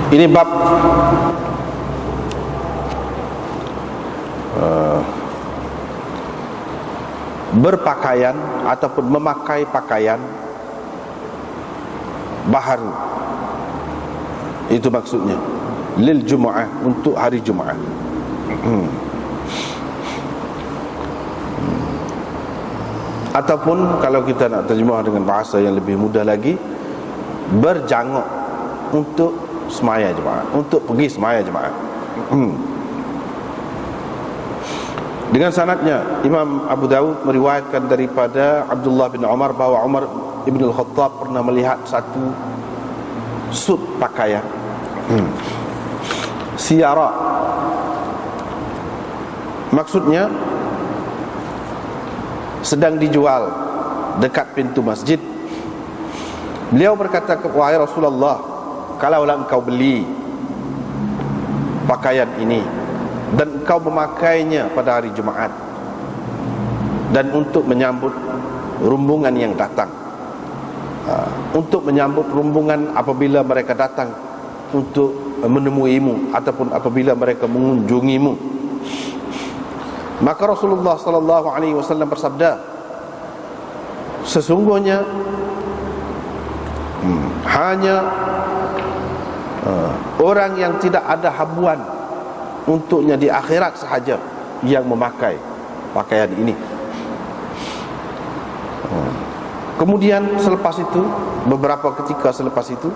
Ini bab berpakaian ataupun memakai pakaian baharu. Itu maksudnya lil Jumu'ah, untuk hari Jumaat. Ataupun kalau kita nak terjemah dengan bahasa yang lebih mudah lagi, berjanguk untuk semaya Jumaat, untuk pergi semaya Jumaat. Dengan sanadnya, Imam Abu Dawud meriwayatkan daripada Abdullah bin Umar bahawa Umar ibn al-Khattab pernah melihat satu sut pakaian siara. Maksudnya sedang dijual dekat pintu masjid. Beliau berkata, wahai Rasulullah, kalaulah engkau beli pakaian ini dan engkau memakainya pada hari Jumaat dan untuk menyambut rombongan yang datang, untuk menyambut rombongan apabila mereka datang untuk menemuimu ataupun apabila mereka mengunjungimu, maka Rasulullah sallallahu alaihi wasallam bersabda, sesungguhnya hanya orang yang tidak ada habuan untuknya di akhirat sahaja yang memakai pakaian ini. Kemudian selepas itu, beberapa ketika selepas itu,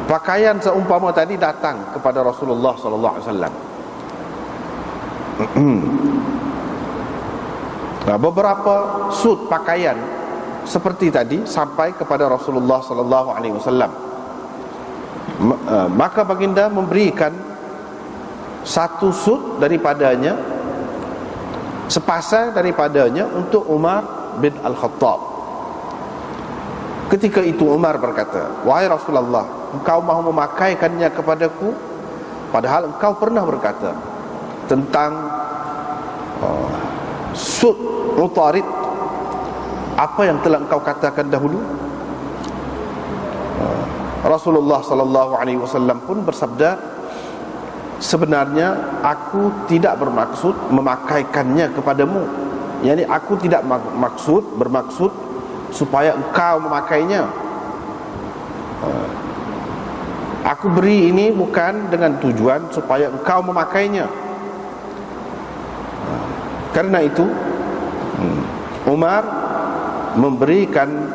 pakaian seumpama tadi datang kepada Rasulullah sallallahu alaihi wasallam. Beberapa sut pakaian seperti tadi sampai kepada Rasulullah sallallahu alaihi wasallam. Maka baginda memberikan satu sut daripadanya, sepasang daripadanya untuk Umar bin Al-Khattab. Ketika itu Umar berkata, wahai Rasulullah, engkau mahu memakaikannya kepadaku, padahal engkau pernah berkata tentang sut Utarid, apa yang telah engkau katakan dahulu. Rasulullah sallallahu alaihi wasallam pun bersabda, sebenarnya aku tidak bermaksud memakaikannya kepadamu. Yani aku tidak bermaksud supaya engkau memakainya. Aku beri ini bukan dengan tujuan supaya engkau memakainya. Karena itu Umar memberikan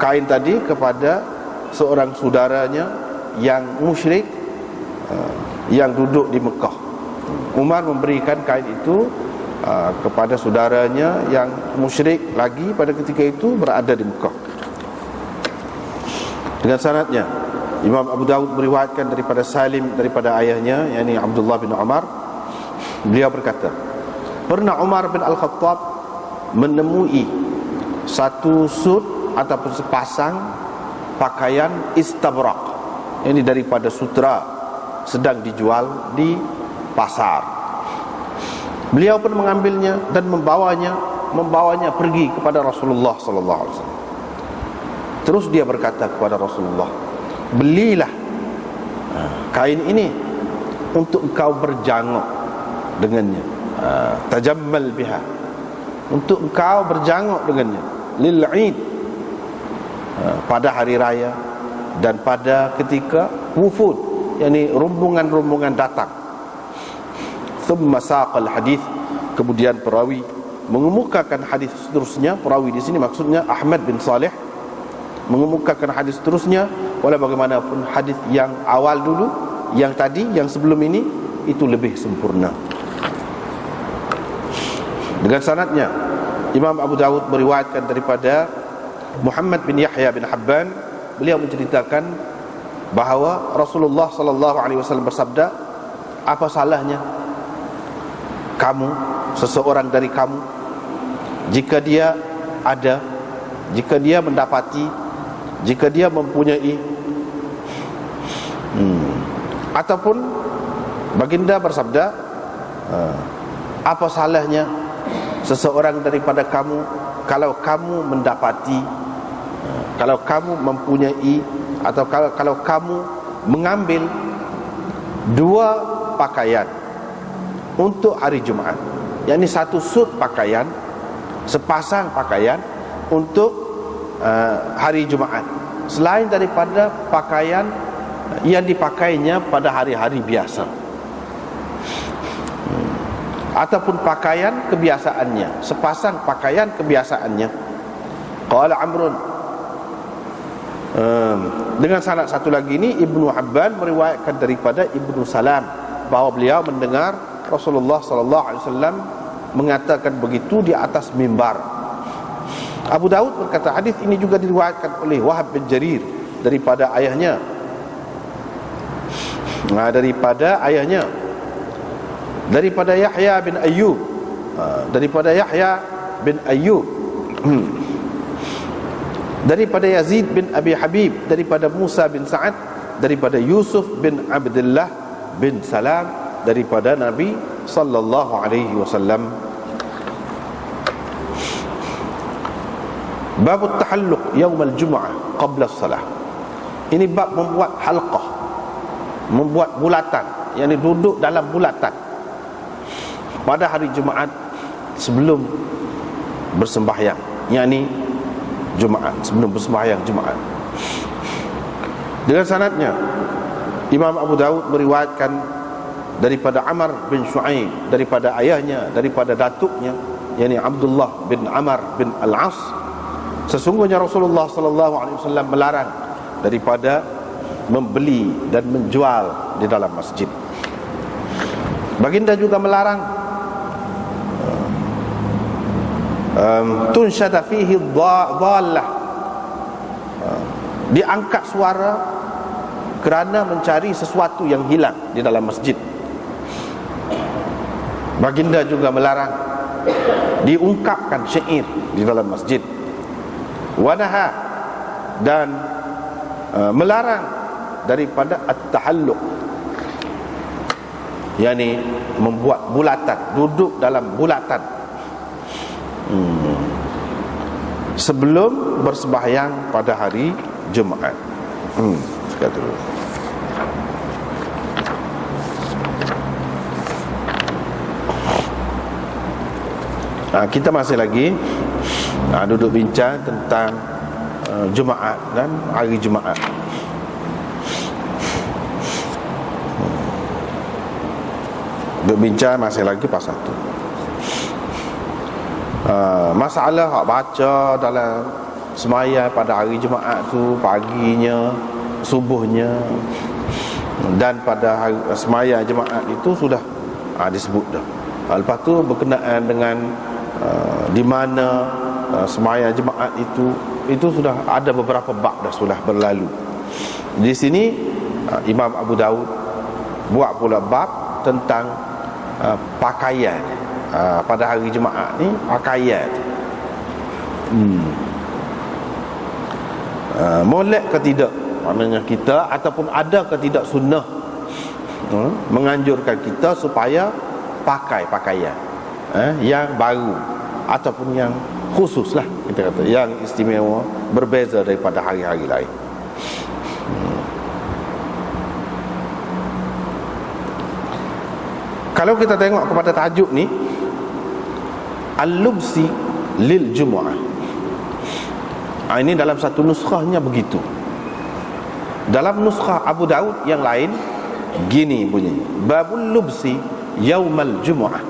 kain tadi kepada seorang saudaranya yang musyrik, yang duduk di Mekah. Umar memberikan kain itu kepada saudaranya yang musyrik lagi pada ketika itu berada di Mekah. Dengan sanadnya, Imam Abu Dawud meriwayatkan daripada Salim, daripada ayahnya, yakni Abdullah bin Umar. Beliau berkata, pernah Umar bin Al-Khattab menemui satu sut ataupun sepasang pakaian istabrak, ini daripada sutra, sedang dijual di pasar. Beliau pun mengambilnya dan membawanya pergi kepada Rasulullah sallallahu alaihi wasallam. Terus dia berkata kepada Rasulullah, belilah kain ini untuk engkau berjanguk dengannya, tajammal biha, untuk engkau berjanguk dengannya, lil Eid, pada hari raya dan pada ketika wufud, yakni rombongan-rombongan datang. Thumma saqal hadis, kemudian perawi mengemukakan hadis seterusnya. Perawi di sini maksudnya Ahmad bin Saleh mengemukakan hadis seterusnya. Walau bagaimanapun hadis yang awal dulu, yang tadi, yang sebelum ini, itu lebih sempurna. Dengan sanadnya, Imam Abu Dawud meriwayatkan daripada Muhammad bin Yahya bin Habban. Beliau menceritakan bahawa Rasulullah sallallahu alaihi wasallam bersabda, apa salahnya kamu, seseorang dari kamu, jika dia ada, jika dia mendapati, jika dia mempunyai, ataupun baginda bersabda, apa salahnya seseorang daripada kamu kalau kamu mendapati, kalau kamu mempunyai atau kalau kamu mengambil dua pakaian untuk hari Jumaat, yakni satu suit pakaian, sepasang pakaian untuk hari Jumaat, selain daripada pakaian yang dipakainya pada hari-hari biasa, ataupun pakaian kebiasaannya, sepasang pakaian kebiasaannya. Qala Amrun, dengan sanad satu lagi ini Ibnu Habban meriwayatkan daripada Ibnu Salam bahawa beliau mendengar Rasulullah sallallahu alaihi wasallam mengatakan begitu di atas mimbar. Abu Daud berkata hadis ini juga diriwayatkan oleh Wahab bin Jarir daripada ayahnya, daripada Yahya bin Ayyub, daripada Yazid bin Abi Habib, daripada Musa bin Sa'ad, daripada Yusuf bin Abdullah bin Salam, daripada Nabi sallallahu alaihi wasallam. Bab at-tahalluq yaum al-jum'ah qabla as-salah. Ini bab membuat halqah, membuat bulatan, yakni duduk dalam bulatan pada hari Jumaat sebelum bersembahyang, yakni Jumaat, sebelum bersembahyang Jumaat. Dengan sanadnya Imam Abu Daud meriwayatkan daripada Amr bin Shu'aib, daripada ayahnya, daripada datuknya, yakni Abdullah bin Amr bin Al-As, sesungguhnya Rasulullah sallallahu alaihi wasallam melarang daripada membeli dan menjual di dalam masjid. Baginda juga melarang tunshada fihi dhallah, diangkat suara kerana mencari sesuatu yang hilang di dalam masjid. Baginda juga melarang diungkapkan syair di dalam masjid. Wanaha, dan melarang daripada at-tahalluq, yakni membuat bulatan, duduk dalam bulatan sebelum bersembahyang pada hari Jumaat. Sekian dulu. Kita masih lagi duduk bincang tentang Jumaat dan hari Jumaat. Duduk bincang masih lagi pasal tu. Masalah hak baca dalam semaya pada hari Jumaat tu, paginya, subuhnya, dan pada hari semaya Jumaat itu sudah disebut dah. Lepas tu berkenaan dengan di mana semaya Jumaat itu sudah ada beberapa bab dah sudah berlalu. Di sini Imam Abu Daud buat pula bab tentang pakaian pada hari Jumaat ni, pakaian molek ke tidak, maknanya kita ataupun ada ke tidak sunnah menganjurkan kita supaya pakai pakaian yang baru ataupun yang khusus lah, kita kata yang istimewa, berbeza daripada hari-hari lain. Kalau kita tengok kepada tajuk ni, al-lubsi lil jumu'ah, ini dalam satu nuskhahnya begitu. Dalam nuskhah Abu Daud yang lain gini bunyi, babul lubsi yaumal jumu'ah,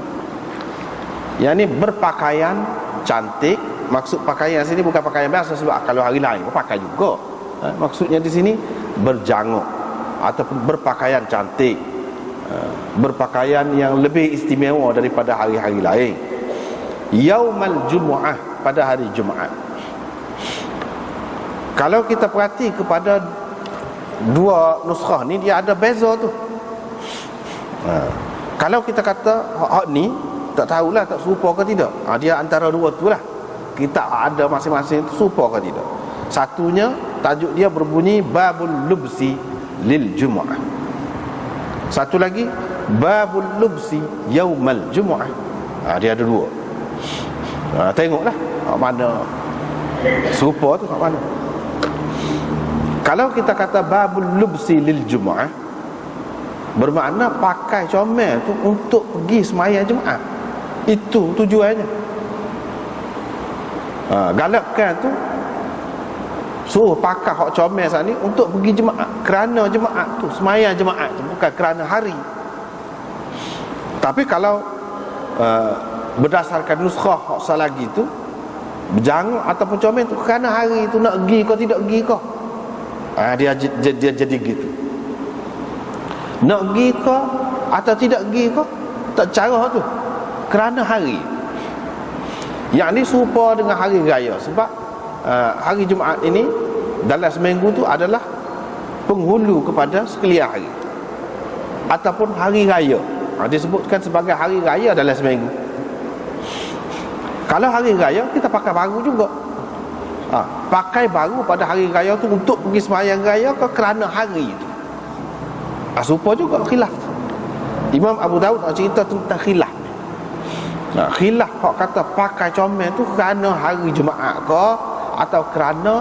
yakni berpakaian cantik. Maksud pakaian sini bukan pakaian biasa, sebab kalau hari lain pakai juga. Maksudnya di sini berjanguk ataupun berpakaian cantik, berpakaian yang lebih istimewa daripada hari-hari lain. Yaumal jumu'ah, pada hari Jumaat. Kalau kita perhati kepada dua nuskhah ni, dia ada beza tu. Kalau kita kata hak ni tak tahulah tak serupa ke tidak, dia antara dua tu lah. Kita ada masing-masing tu serupa ke tidak. Satunya tajuk dia berbunyi babul lubsi lil jumu'ah. Satu lagi babul lubsi yaumal jumu'ah. Dia ada dua. Tengoklah mana serupa tu, kat mana. Kalau kita kata babul lubsi lil Jumu'ah, bermakna pakai comel tu untuk pergi sembahyang Jumaat. Itu tujuannya. Galakkan tu suruh pakai hak comel saat ni untuk pergi Jumaat, kerana Jumaat tu, sembahyang Jumaat tu, bukan kerana hari. Tapi kalau berdasarkan nuskhah hak salagi tu, berjanguk ataupun comel tu kerana hari tu nak pergi kau tidak pergi kau. Dia jadi gitu. Nak pergi kau atau tidak pergi kau, tak cara tu, kerana hari. Yang ni serupa dengan hari raya. Sebab hari Jumaat ini dalam seminggu tu adalah penghulu kepada sekalian hari, ataupun hari raya. Disebutkan sebagai hari raya dalam seminggu. Kalau hari raya, kita pakai baru juga. Pakai baru pada hari raya tu untuk pergi sembahyang raya ke kerana hari itu. Serupa juga khilaf. Imam Abu Daud nak cerita tentang khilaf. Khilaf hak kata pakai comel tu kerana hari Jumaat ke, atau kerana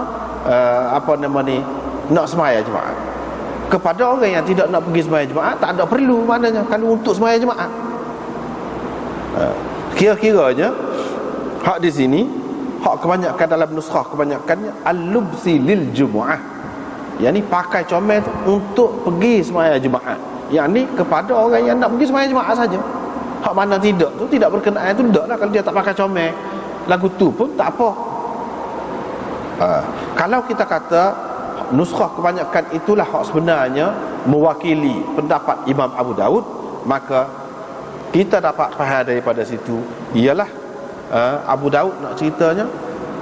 nak sembahyang Jumaat. Kepada orang yang tidak nak pergi sembahyang Jumaat, tak ada perlu maknanya kalau untuk sembahyang Jumaat. Kira-kiranya hak di sini, hak kebanyakan dalam nuskhah kebanyakannya al-lubsi lil Jumu'ah, yakni pakai comel untuk pergi sembahyang Jumaat. Yang ni kepada orang yang nak pergi sembahyang Jumaat saja. Hak mana tidak tu, tidak berkenaan tu, taklah kalau dia tak pakai comel, lagu tu pun tak apa. Kalau kita kata nuskhah kebanyakan itulah hak sebenarnya mewakili pendapat Imam Abu Daud, maka kita dapat faham daripada situ ialah Abu Daud nak ceritanya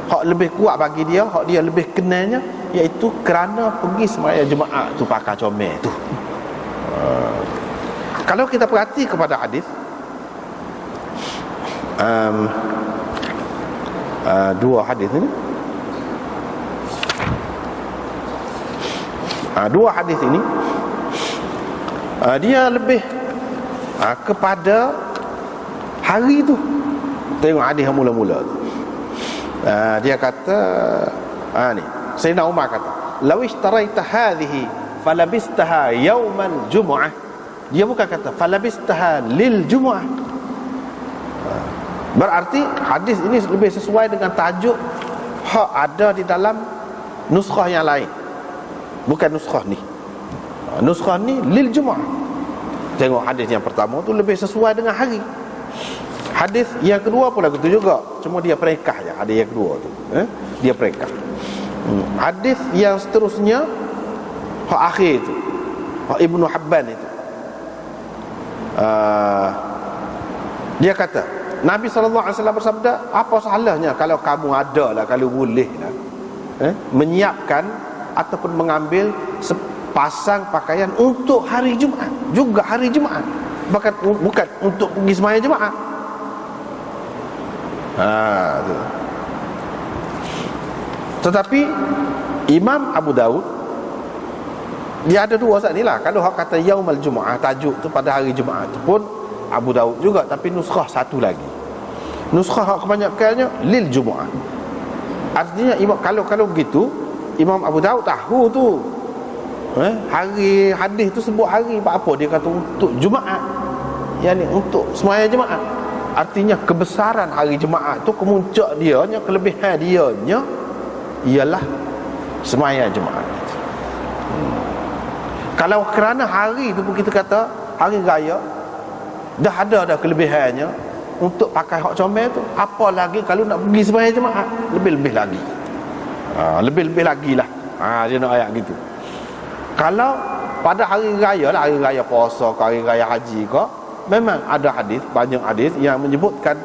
hak lebih kuat bagi dia, hak dia lebih kenalnya, iaitu kerana pergi sembahyang Jumaat tu pakai comel tu. Kalau kita perhati kepada hadis, dua hadis ini, dua hadis ini dia lebih kepada hari tu. Tengok hadis yang mula-mula tu. Dia kata ni Sayyidina Umar kata, "Law ishtaraita hadhihi falabistaha yaumal jumu'ah." Dia bukan kata falabistaha lil jumu'ah. Berarti hadis ini lebih sesuai dengan tajuk hak ada di dalam nuskhah yang lain, bukan nuskhah ni. Nuskhah ni lil jumu'ah. Tengok hadis yang pertama tu lebih sesuai dengan hari. Hadis yang kedua pun lagu tu juga, cuma dia perekah je. Hadis yang kedua tu dia perekah. Hadis yang seterusnya hak akhir tu, hak Ibnu Habban itu, dia kata Nabi SAW bersabda, apa salahnya kalau kamu ada lah, kalau boleh lah, menyiapkan ataupun mengambil sepasang pakaian untuk hari Jumaat, juga hari Jumaat, bukan untuk pergi sembahyang Jumaat. Tu. Tetapi Imam Abu Daud dia ada dua saat ni lah. Kalau hak kata yaumal Jumu'ah, tajuk tu pada hari Jumaat tu pun Abu Daud juga, tapi nuskhah satu lagi. Nuskhah hak kebanyakannya lil Jumu'ah. Artinya kalau begitu Imam Abu Daud tahu tu hari hadis tu sebut hari apa, dia kata untuk Jumaat, yakni untuk sembahyang Jumaat. Artinya kebesaran hari Jumaat tu, kemuncak dianya, kelebihan dianya ialah sembahyang Jumaat. Kalau kerana hari tu pun kita kata hari raya, dah ada kelebihannya untuk pakai hak comel tu, apa lagi kalau nak pergi sembahyang Jumaat, lebih-lebih lagi. Lebih-lebih lagi lah. Dia nak ayat gitu. Kalau pada hari raya lah, hari raya puasa ke, hari raya haji ke, memang ada hadis, banyak hadis yang menyebutkan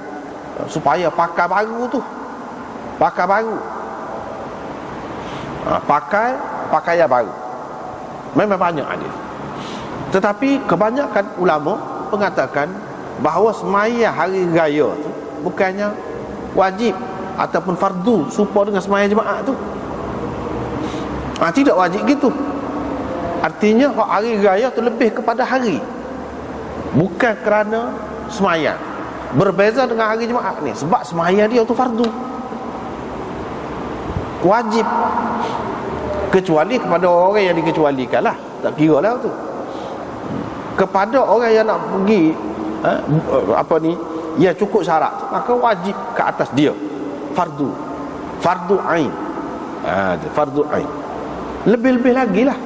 supaya pakai baru tu, pakai baru, pakai pakaian baru. Memang banyak hadis. Tetapi kebanyakan ulama mengatakan bahawa sembahyang hari raya tu bukannya wajib ataupun fardu serupa dengan sembahyang Jumaat tu. Tidak wajib gitu. Artinya hari raya tu lebih kepada hari, bukan kerana sembahyang. Berbeza dengan hari Jumaat ni, sebab sembahyang dia tu fardu, wajib. kecuali kepada orang yang dikecualikan lah, tak kira lah tu. Kepada orang yang nak pergi yang cukup syarat, maka wajib ke atas dia fardu ain. Fardu ain. Lebih-lebih lagi lah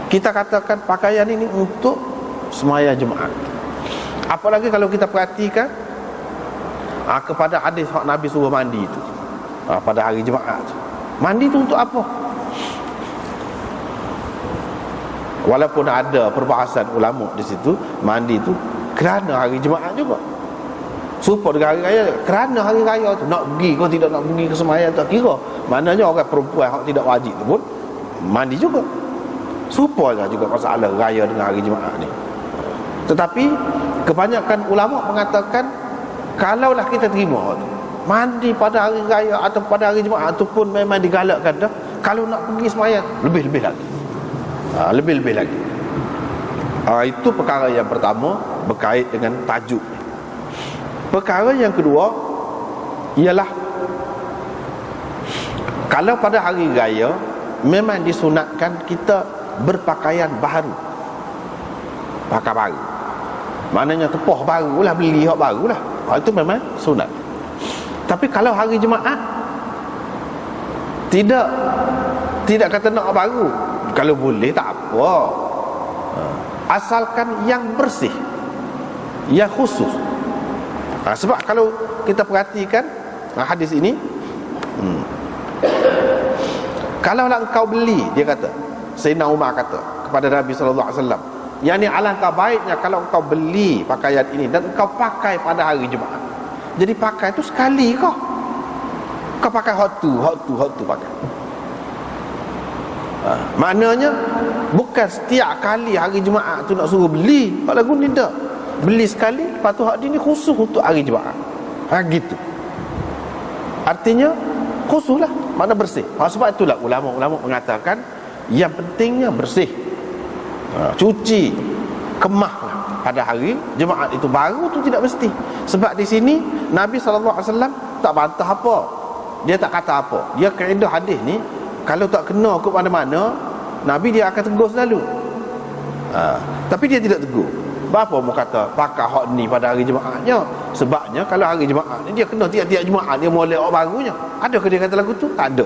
kita katakan pakaian ini untuk sembahyang Jumaat. Apalagi kalau kita perhatikan kepada hadis Nabi suruh mandi itu pada hari Jumaat. Mandi itu untuk apa? Walaupun ada perbahasan ulama di situ, mandi itu kerana hari Jumaat juga. Supaya dengan hari raya, kerana hari raya tu nak pergi kau tidak nak pergi ke sembahyang tak kira. Maknanya orang perempuan yang tidak wajib tu pun mandi juga. Supaya juga masalah raya dengan hari Jumaat ni. Tetapi kebanyakan ulama mengatakan kalaulah kita terima mandi pada hari raya atau pada hari Jumaat tu pun memang digalakkan dah. Kalau nak pergi sembahyang lebih-lebih lagi. Lebih-lebih lagi. Itu perkara yang pertama berkait dengan tajuk. Perkara yang kedua ialah kalau pada hari raya memang disunatkan kita berpakaian baru, pakai baru. Maknanya tepoh barulah, beli hak barulah. Itu memang sunat. Tapi kalau hari Jumaat tidak kata nak baru, kalau boleh tak apa, asalkan yang bersih, yang khusus. Sebab kalau kita perhatikan hadis ini, kalaulah engkau beli, dia kata, Sayyidina Umar kata kepada Nabi SAW, yang ni alangkah baiknya kalau engkau beli pakaian ini dan engkau pakai pada hari Jumaat. Jadi pakai tu sekali kau pakai hot tu pakai. Maknanya bukan setiap kali hari Jumaat tu nak suruh beli. Kalau lagu ni tak beli sekali, lepas tu hak ni khusus untuk hari Jumaat. Gitu. Artinya khusus lah, makna bersih. Sebab itulah ulama-ulama mengatakan yang pentingnya bersih. Cuci, kemah lah pada hari Jumaat itu. Baru tu tidak mesti. Sebab di sini Nabi SAW tak bantah apa, dia tak kata apa. Dia kaedah hadis ni, kalau tak kena ke mana-mana, Nabi dia akan tegur selalu. Tapi dia tidak tegur. Berapa mu kata pakai hak ni pada hari Jumaatnya? Sebabnya kalau hari Jumaat ni dia kena tiap-tiap Jumaat dia molek hak barunya. Adakah dia kata lagu tu? Tak ada.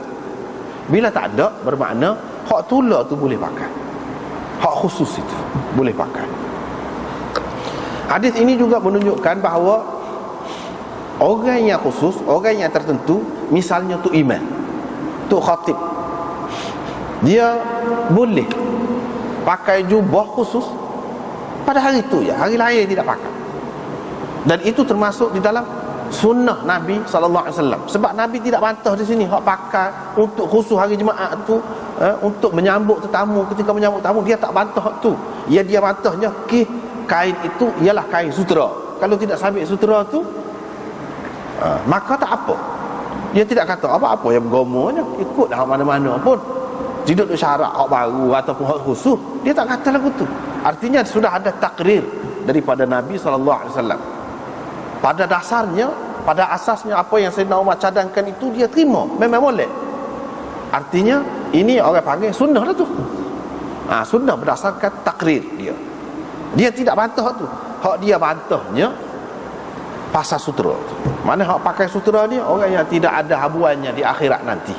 Bila tak ada, bermakna hak tula tu boleh pakai. Hak khusus itu boleh pakai. Hadis ini juga menunjukkan bahawa orang yang khusus, orang yang tertentu, misalnya tu imam, tu khatib, dia boleh pakai jubah khusus pada hari itu ya, hari lain tidak pakai. Dan itu termasuk di dalam sunnah Nabi SAW. Sebab Nabi tidak bantah di sini hak pakai untuk khusus hari Jumaat tu, untuk menyambut tetamu. Ketika menyambut tetamu dia tak bantah hak tu. Dia bantahnya kain itu ialah kain sutera. Kalau tidak sabit sutera tu, maka tak apa. Dia tidak kata apa-apa yang bergomanya, ikutlah mana-mana pun. Tidak ada syarat hak baru ataupun hak khusus. Dia tak kata lagu tu. Artinya sudah ada takrir daripada Nabi SAW. Pada dasarnya, pada asasnya apa yang Sayyidina Umar cadangkan itu dia terima, memang boleh. Artinya ini orang panggil sunnah lah tu. Sunnah berdasarkan takrir dia. Dia tidak bantah tu. Hak dia bantahnya pasal sutera. Mana hak pakai sutera ni orang yang tidak ada habuannya di akhirat nanti.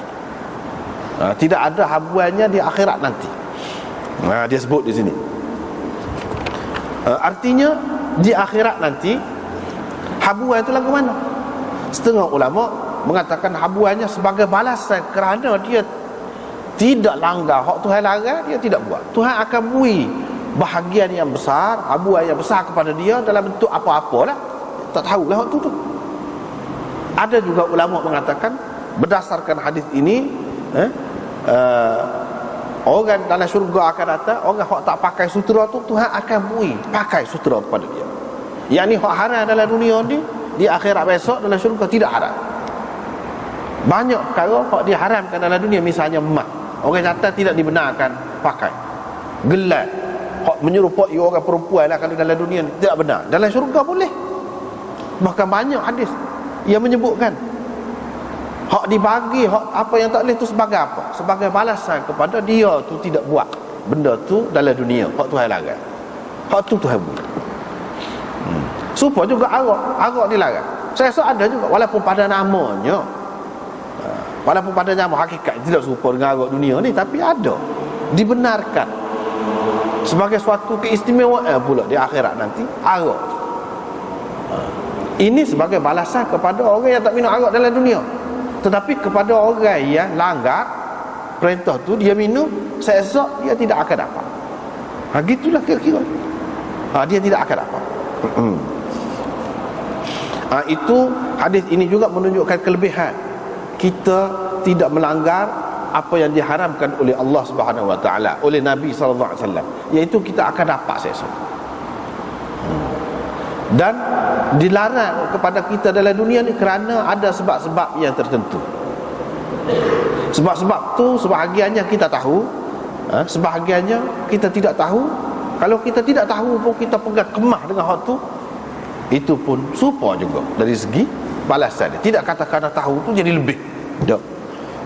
Tidak ada habuannya di akhirat nanti. Dia sebut di sini. Artinya di akhirat nanti habuan itu lagu mana? Setengah ulama mengatakan habuannya sebagai balasan kerana dia tidak langgar hak Tuhan larang, dia tidak buat. Tuhan akan beri bahagian yang besar, habuan yang besar kepada dia dalam bentuk apa-apalah. Tak tahulah hak tu. Ada juga ulama mengatakan berdasarkan hadis ini, orang dalam syurga akan datang, orang hak tak pakai sutera tu Tuhan akan beri pakai sutera kepada dia. Yang ni hak haram dalam dunia ni, di akhirat besok dalam syurga tidak haram. Banyak perkara hak diharamkan dalam dunia, misalnya emas. Orang datang tidak dibenarkan pakai. Gelar hak menyerupai orang perempuan lah, kalau dalam dunia tidak benar. Dalam syurga boleh. Bahkan banyak hadis yang menyebutkan Hak dibagi, hak apa yang tak boleh tu sebagai apa? Sebagai balasan kepada dia tu tidak buat benda tu dalam dunia. Hak Tuhan larang. Hak tu Tuhan buat. Supaya juga arak dilarang. Saya rasa ada juga, walaupun pada namanya, walaupun pada nama hakikat tidak serupa dengan arak dunia ni, tapi ada, dibenarkan sebagai suatu keistimewaan pula di akhirat nanti arak. Ini sebagai balasan kepada orang yang tak minum arak dalam dunia. Tetapi kepada orang yang langgar perintah tu, dia minum, seesok dia tidak akan dapat. Gitulah kira-kira. Dia tidak akan dapat. Itu hadis ini juga menunjukkan kelebihan kita tidak melanggar apa yang diharamkan oleh Allah Subhanahu Wa Taala, oleh Nabi sallallahu alaihi wasallam, iaitu kita akan dapat seesok. Dan dilarang kepada kita dalam dunia ni kerana ada sebab-sebab yang tertentu. Sebab-sebab tu sebahagiannya kita tahu, sebahagiannya kita tidak tahu. Kalau kita tidak tahu pun kita pegang kemah dengan hak tu, itu pun serupa juga dari segi balasan dia. Tidak kata-kata tahu tu jadi lebih. Tak.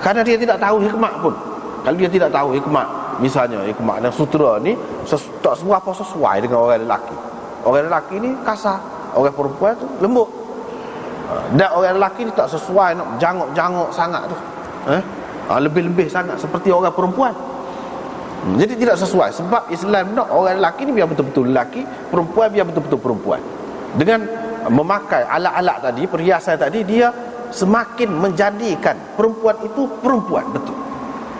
Kerana dia tidak tahu hikmat pun. Kalau dia tidak tahu hikmat, misalnya hikmat dan sutera ni tak semua apa sesuai dengan orang lelaki. Orang lelaki ni kasar, orang perempuan tu lembut. Dan orang lelaki ni tak sesuai, nak jangok-jangok sangat tu. Lebih-lebih sangat seperti orang perempuan. Jadi tidak sesuai. Sebab Islam nak orang lelaki ni biar betul-betul lelaki, perempuan biar betul-betul perempuan. Dengan memakai alat-alat tadi, perhiasan tadi, dia semakin menjadikan perempuan itu perempuan betul.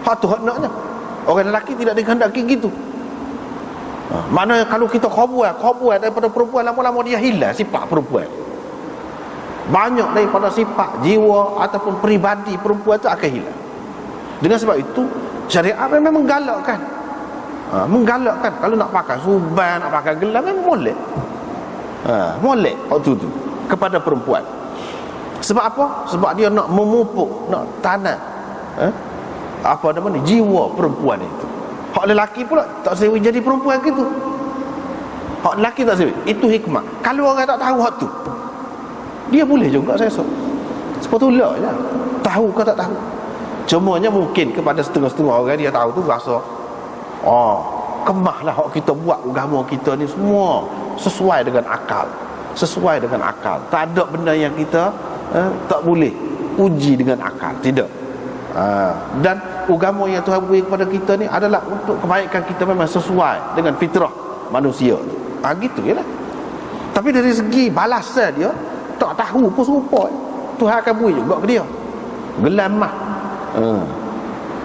Hak tu hak naknya. Orang lelaki tidak dikehendaki gitu. Maknanya kalau kita khobuat daripada perempuan, lama-lama dia hilang sifat perempuan. Banyak daripada sifat jiwa ataupun peribadi perempuan itu akan hilang. Dengan sebab itu syariat memang menggalakkan. Menggalakkan kalau nak pakai suban, nak pakai gelang memang molek. Molek waktu tu kepada perempuan. Sebab apa? Sebab dia nak memupuk, nak tanam apa nama ni, jiwa perempuan itu. Hak lelaki pula tak sewi jadi perempuan gitu. Hak lelaki tak sewi. Itu hikmah. Kalau orang tak tahu hak tu, dia boleh juga saya rasa. Sepatutnya je. Tahu ke tak tahu. Cumanya mungkin kepada setengah-setengah orang dia tahu tu rasa kemahlah hak kita buat agama kita ni semua sesuai dengan akal. Sesuai dengan akal. Tak ada benda yang kita tak boleh uji dengan akal. Tidak. Dan agama yang Tuhan beri kepada kita ni adalah untuk kebaikan kita, memang sesuai dengan fitrah manusia. Gitu je lah. Tapi dari segi balasan dia, tak tahu pun serupa. Tuhan akan beri juga ke dia. Gelang mah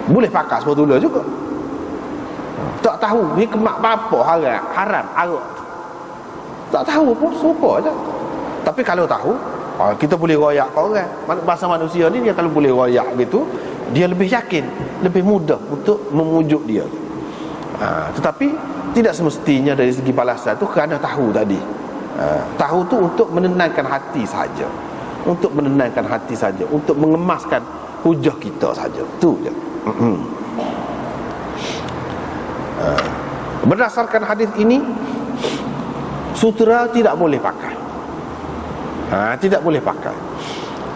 boleh pakai sepatutnya juga. Tak tahu hikmat apa haram arak, tak tahu pun serupa je. Tapi kalau tahu, kita boleh royak ke orang. Bahasa manusia ni, dia kalau boleh royak gitu, dia lebih yakin, lebih mudah untuk memujuk dia. Tetapi tidak semestinya dari segi balasan tu kerana tahu tadi. Tahu tu untuk menenangkan hati saja, untuk menenangkan hati saja, untuk mengemaskan hujah kita saja. Tu je. Berdasarkan hadis ini, sutera tidak boleh pakai. Tidak boleh pakai.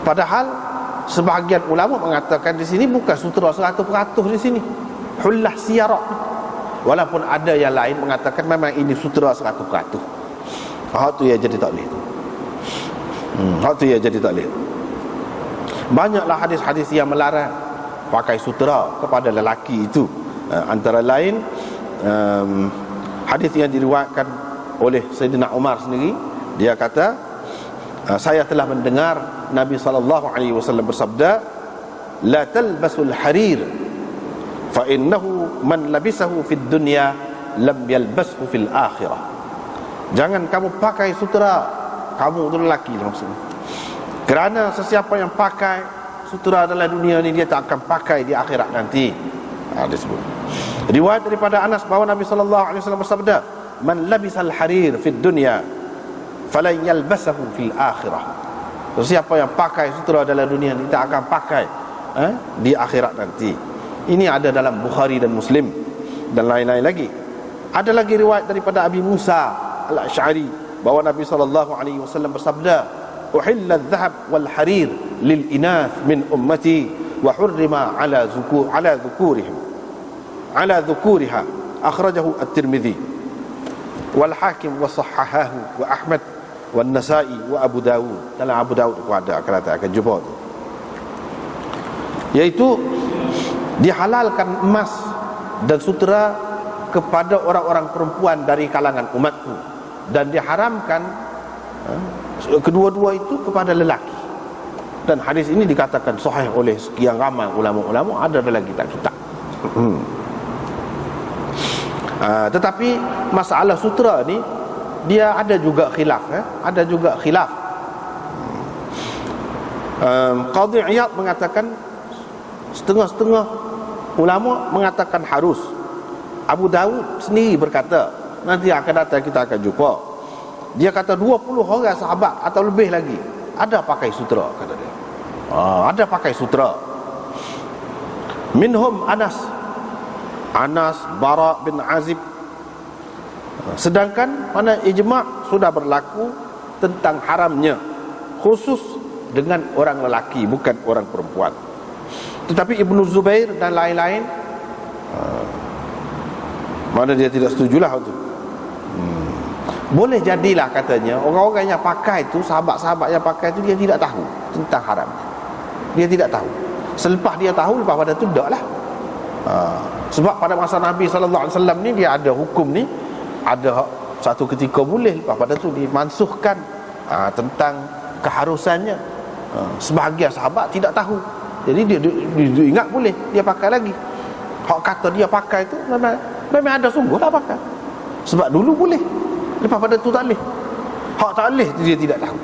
Padahal sebahagian ulama mengatakan di sini bukan sutera 100% di sini. Hullah siyarah. Walaupun ada yang lain mengatakan memang ini sutera 100%. Hak tu ya jadi tak boleh. Hak tu ya jadi tak boleh. Banyaklah hadis-hadis yang melarang pakai sutera kepada lelaki itu. Antara lain hadis yang diriwayatkan oleh Sayyidina Umar sendiri. Dia kata, saya telah mendengar Nabi SAW bersabda, la talbasul harir fa innahu man labisahu fid dunya lam yalbashu fil akhirah. Jangan kamu pakai sutera, kamu tu lelaki maksudnya, kerana sesiapa yang pakai sutera dalam dunia ni, dia tak akan pakai di akhirat nanti. Disebut riwayat daripada Anas bahawa Nabi SAW bersabda, man labisal harir fid dunya falan yalbasahu fil akhirah. Siapa yang pakai sutera dalam dunia ni tak akan pakai di akhirat nanti. Ini ada dalam Bukhari dan Muslim dan lain-lain lagi. Ada lagi riwayat daripada Abi Musa Al-Asy'ari bahawa Nabi SAW bersabda, uhilla adh-dhahab wal harir lil inath min ummati wa hurrima ala dhukuriha akhrajahu at-Tirmidzi wal Hakim wa sahhahahu wa Ahmad wan Nasa'i wa Abu Dawud. Dalam Abu Dawud aku ada akan jumpa tu, iaitu dihalalkan emas dan sutera kepada orang-orang perempuan dari kalangan umatku, dan diharamkan kedua-dua itu kepada lelaki. Dan hadis ini dikatakan sahih oleh sekian ramai ulama-ulama, ada lagi tak kitab. Tetapi masalah sutera ni dia ada juga khilaf, ada juga khilaf. Qadhi Iyad mengatakan setengah-setengah ulama mengatakan harus. Abu Dawud sendiri berkata, nanti akan datang kita akan jumpa, dia kata 20 orang sahabat atau lebih lagi ada pakai sutera, kata dia. Ada pakai sutera. Minhum Anas, Bara bin Azib. Sedangkan mana ijma' sudah berlaku tentang haramnya, khusus dengan orang lelaki, bukan orang perempuan. Tetapi Ibnu Zubair dan lain-lain, mana dia tidak setujulah itu. Boleh jadilah katanya orang-orang yang pakai itu, sahabat-sahabat yang pakai itu, dia tidak tahu tentang haramnya. Dia tidak tahu. Selepas dia tahu, lepas pada itu taklah. Sebab pada masa Nabi SAW ni dia ada hukum ni, ada satu ketika boleh, lepas pada tu dimansuhkan tentang keharusannya. Sebahagian sahabat tidak tahu, jadi dia ingat boleh, dia pakai lagi. Hak kata dia pakai tu memang ada sungguh lah pakai. Sebab dulu boleh, lepas pada tu tak boleh. Hak tak boleh tu dia tidak tahu.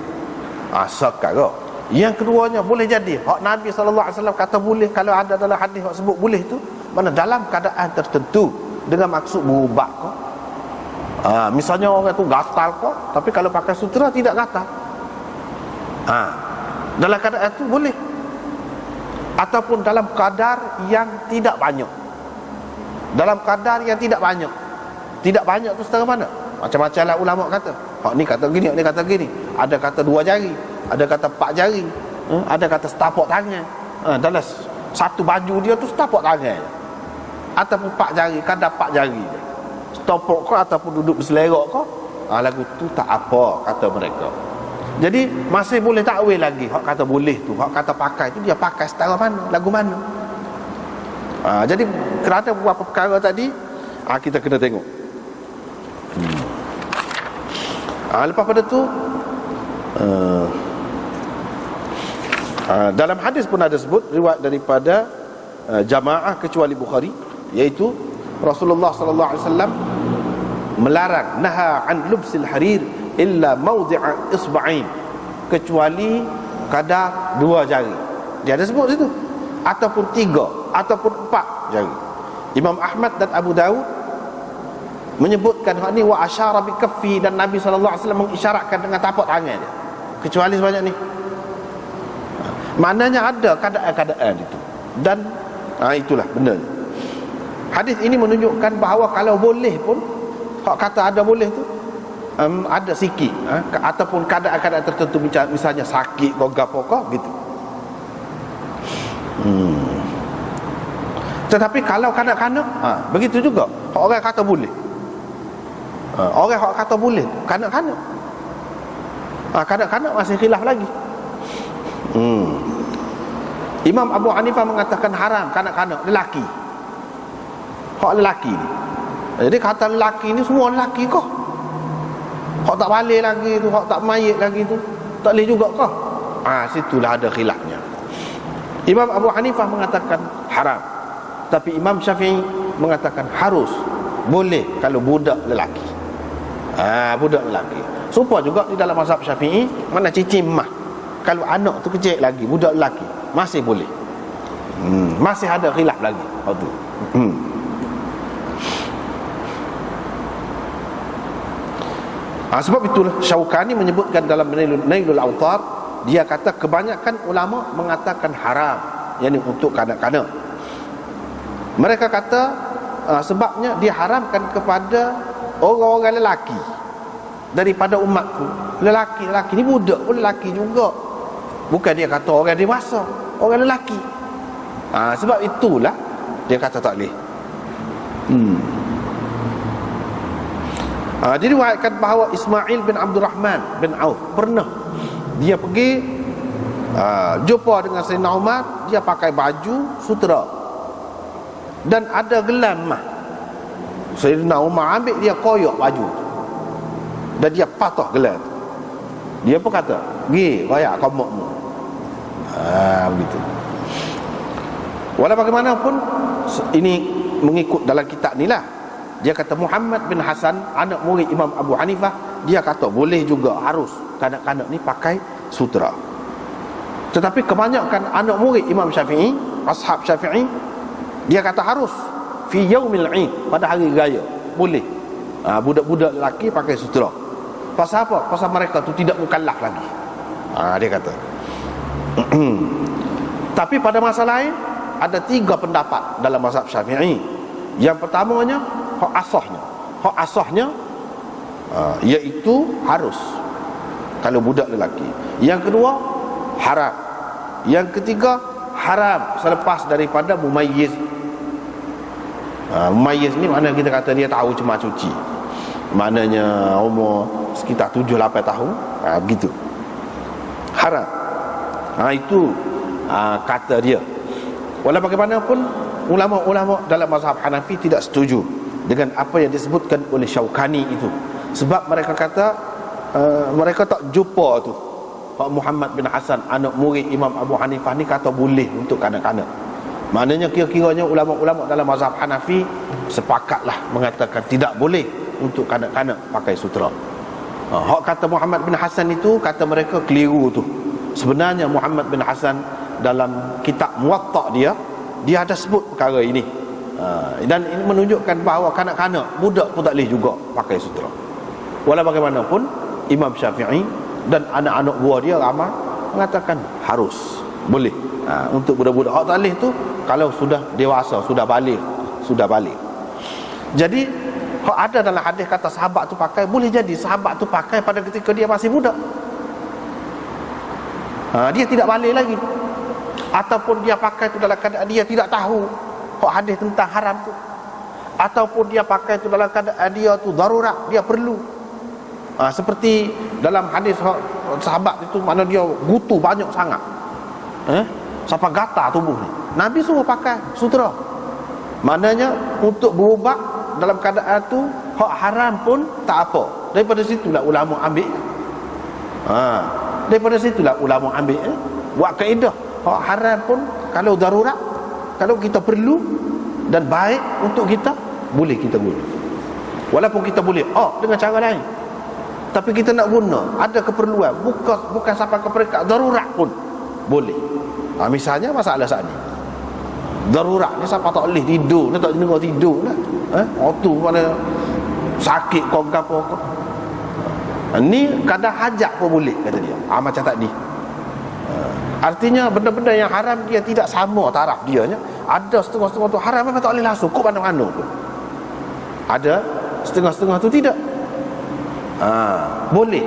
Sekarang yang keduanya boleh jadi hak Nabi SAW kata boleh, kalau ada dalam hadis hak sebut boleh tu, mana dalam keadaan tertentu dengan maksud berubat kau. Misalnya orang tu gatal kau, tapi kalau pakai sutera tidak gatal. Dalam keadaan itu boleh. Ataupun dalam kadar yang tidak banyak. Dalam kadar yang tidak banyak. Tidak banyak tu setengah mana? Macam-macam lah ulama kata. Hak ni kata gini, hak ni kata gini. Ada kata 2 jari, ada kata 4 jari, ada kata setapak tangan. Dalam satu baju dia tu setapak tangan, ataupun 4 jari, kadar 4 jari. Setopok kau ataupun duduk berselerok kau, lagu tu tak apa, kata mereka. Jadi masih boleh takwil lagi. Hak kata boleh tu, hak kata pakai tu, dia pakai setara mana, lagu mana. Jadi kerana beberapa perkara tadi, kita kena tengok. Lepas pada tu dalam hadis pun ada sebut riwayat daripada jamaah kecuali Bukhari, iaitu Rasulullah sallallahu alaihi wasallam melarang, naha an lubsil harir illa mawdi'a isba'in, kecuali kadar 2 jari. Dia ada sebut situ, ataupun 3 ataupun 4 jari. Imam Ahmad dan Abu Dawud menyebutkan hal ni, wa asyara bi kaffi, dan Nabi sallallahu alaihi wasallam mengisyaratkan dengan tapak tangan dia, kecuali sebanyak ni. Maknanya ada keadaan-keadaan itu. Dan itulah benda. Hadis ini menunjukkan bahawa kalau boleh pun, hak kata ada boleh tu, ada sikit, ataupun keadaan-keadaan tertentu, misalnya sakit kau gapo kau gitu. Tetapi kalau kanak-kanak, begitu juga. Orang kata boleh, orang kata boleh kanak-kanak, kanak-kanak masih khilaf lagi. Imam Abu Hanifah mengatakan haram kanak-kanak lelaki. Hak lelaki ni, jadi kata lelaki ni semua lelaki kau. Hak tak balik lagi tu, hak tak mayit lagi tu, tak boleh juga kau. Situlah ada khilafnya. Imam Abu Hanifah mengatakan haram, tapi Imam Syafi'i mengatakan harus, boleh kalau budak lelaki. Budak lelaki. Supaya juga di dalam mazhab Syafi'i, mana cicim mah, kalau anak tu kecil lagi, budak lelaki, masih boleh. Masih ada khilaf lagi. Sebab itulah Syaukani menyebutkan dalam Nailul Awtar, dia kata kebanyakan ulama mengatakan haram, yakni untuk kanak-kanak. Mereka kata sebabnya diharamkan kepada orang-orang lelaki. daripada umatku, lelaki-lelaki ni budak pun lelaki juga. Bukan dia kata orang dewasa, orang lelaki. Sebab itulah dia kata tak boleh. Diriwayatkan bahawa Ismail bin Abdul Rahman bin Auf pernah dia pergi jumpa dengan Sayyidina Umar. Dia pakai baju sutera dan ada gelam mah. Sayyidina Umar ambil dia koyak baju dan dia patah gelam tu. Dia pun kata, "Gi, koyak komokmu." Begitu. Walau bagaimanapun, ini mengikut dalam kitab ni lah. Dia kata Muhammad bin Hasan, anak murid Imam Abu Hanifah, dia kata boleh juga, harus kanak-kanak ni pakai sutera. Tetapi kebanyakan anak murid Imam Syafi'i, ashab Syafi'i, dia kata harus fi yaumil Eid, pada hari raya boleh. Budak-budak lelaki pakai sutera. Pasal apa? Pasal mereka tu tidak mukallaf lagi. Dia kata. Tapi pada masa lain ada 3 pendapat dalam mazhab Syafi'i. Yang pertamanya hak asahnya iaitu harus kalau budak lelaki. Yang kedua haram. Yang ketiga haram selepas daripada mumayyiz. Mumayyiz ni makna kita kata dia tahu cuma cuci, maknanya umur sekitar 7-8 tahun, begitu. Haram. Itu kata dia. Walau bagaimanapun ulama-ulama dalam mazhab Hanafi tidak setuju dengan apa yang disebutkan oleh Syaukani itu. Sebab mereka kata mereka tak jumpa tu Pak Muhammad bin Hasan, anak murid Imam Abu Hanifah ni, kata boleh untuk kanak-kanak. Maknanya kira-kiranya ulama-ulama dalam mazhab Hanafi sepakatlah mengatakan tidak boleh untuk kanak-kanak pakai sutera. Hak kata Muhammad bin Hasan itu, kata mereka keliru tu. Sebenarnya Muhammad bin Hasan dalam kitab Muwatta dia ada sebut perkara ini. Dan ini menunjukkan bahawa kanak-kanak, budak pun tak boleh juga pakai sutera. Walau bagaimanapun Imam Syafi'i dan anak-anak buah dia ramai mengatakan harus, boleh. Untuk budak-budak hak tak boleh tu kalau sudah dewasa, sudah balik. Jadi hak ada dalam hadis kata sahabat tu pakai, boleh jadi sahabat tu pakai pada ketika dia masih budak. Dia tidak balik lagi, ataupun dia pakai tu dalam keadaan dia tidak tahu hak hadis tentang haram tu, ataupun dia pakai tu dalam keadaan dia tu darurat, dia perlu. Seperti dalam hadis sahabat itu, mana dia gutu banyak sangat, sampai gatal tubuh ni, Nabi suruh pakai sutera. Maknanya untuk berubat dalam keadaan tu hak haram pun tak apa. Daripada situlah ulama ambil. Daripada situlah ulama ambil buat kaedah hak haram pun kalau darurat, kalau kita perlu dan baik untuk kita, boleh kita guna. Walaupun kita boleh dengan cara lain, tapi kita nak guna, ada keperluan, bukan sampai ke peringkat darurat pun boleh. Misalnya masalah saat ni darurat ni, siapa tak boleh tidur, tak dengar tidur lah. Waktu mana sakit kau apa. Ni kadang hajat pun boleh, kata dia. Macam tadi. Artinya benda-benda yang haram dia tidak sama taraf dia nya. Ada setengah-setengah tu haram memang tak boleh langsung kok mana-mana pun. Ada setengah-setengah tu tidak. Boleh.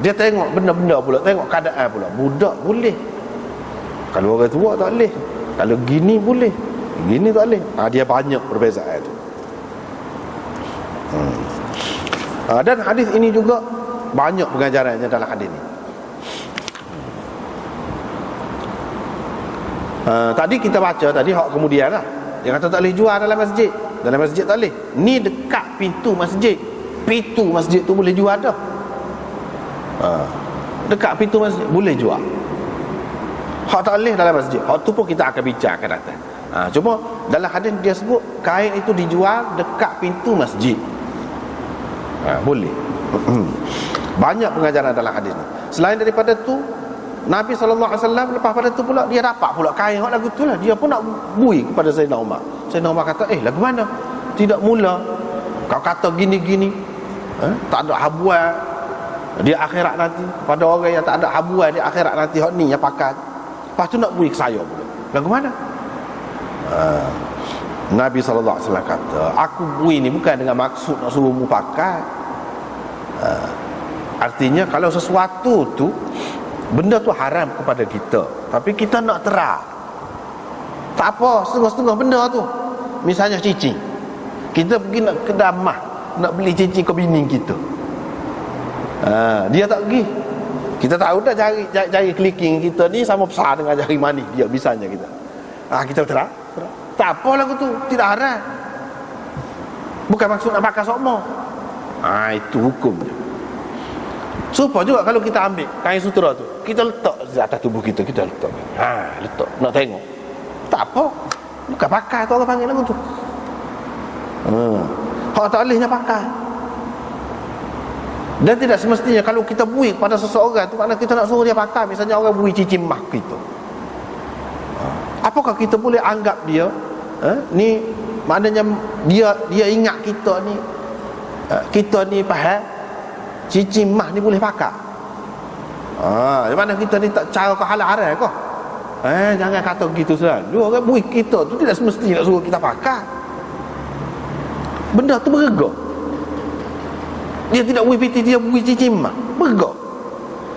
Dia tengok benda-benda pula, tengok keadaan pula. Budak boleh, kalau orang tua tak boleh. Kalau gini boleh, gini tak boleh. Dia banyak perbezaan tu. Dan hadis ini juga banyak pengajarannya dalam hadis ini. Tadi kita baca tadi hak kemudian lah, dia kata tak boleh jual dalam masjid. Dalam masjid tak boleh. Ni dekat pintu masjid. Pintu masjid tu boleh jual dah. Dekat pintu masjid boleh jual. Hak tak boleh dalam masjid, hak tu pun kita akan bincangkan nanti. Cuma dalam hadis dia sebut kain itu dijual dekat pintu masjid. Boleh. Banyak pengajaran dalam hadis ni. Selain daripada tu, Nabi SAW lepas pada tu pula dia dapat pula kain hak lagu tu lah. Dia pun nak bui kepada Sayyidina Umar. Sayyidina Umar kata, lagu mana? Tidak mula kau kata gini-gini, tak ada habuan di akhirat nanti, pada orang yang tak ada habuan di akhirat nanti, hak ni yang pakai. Lepas tu nak bui ke saya pula. Lagu mana? Nabi SAW kata, aku bui ni bukan dengan maksud nak suruh mu pakai. Artinya kalau sesuatu tu, benda tu haram kepada kita, tapi kita nak terang, tak apa, setengah-setengah benda tu. Misalnya cincin, kita pergi nak kedai mah, nak beli cincin ke bini kita, dia tak pergi. Kita tahu dah jari clicking kita ni sama besar dengan jari manis dia, misalnya kita. Kita terang. Tak apa lagu tu, tidak haram. Bukan maksud nak pakai sokmo. Itu hukum dia. Supaya juga kalau kita ambil kain sutera tu, kita letak di atas tubuh kita, kita letak. Letak, nak tengok. Tak apa. Bukan pakai tu orang panggil lagu tu. Hak tak bolehnya pakai. Dan tidak semestinya kalau kita bui kepada seseorang tu, maknanya kita nak suruh dia pakai. Misalnya orang bui cincin mah kita, apakah kita boleh anggap dia ni, maknanya dia ingat kita ni faham cincin mah ni boleh pakai. Mana kita ni tak cara ke halal haram ke? Jangan kata begitu saja. Dua orang bui kita tu tidak semestinya nak suruh kita pakai. Benda tu berharga. Dia tidak bui piti, dia bui cincin mah, berharga.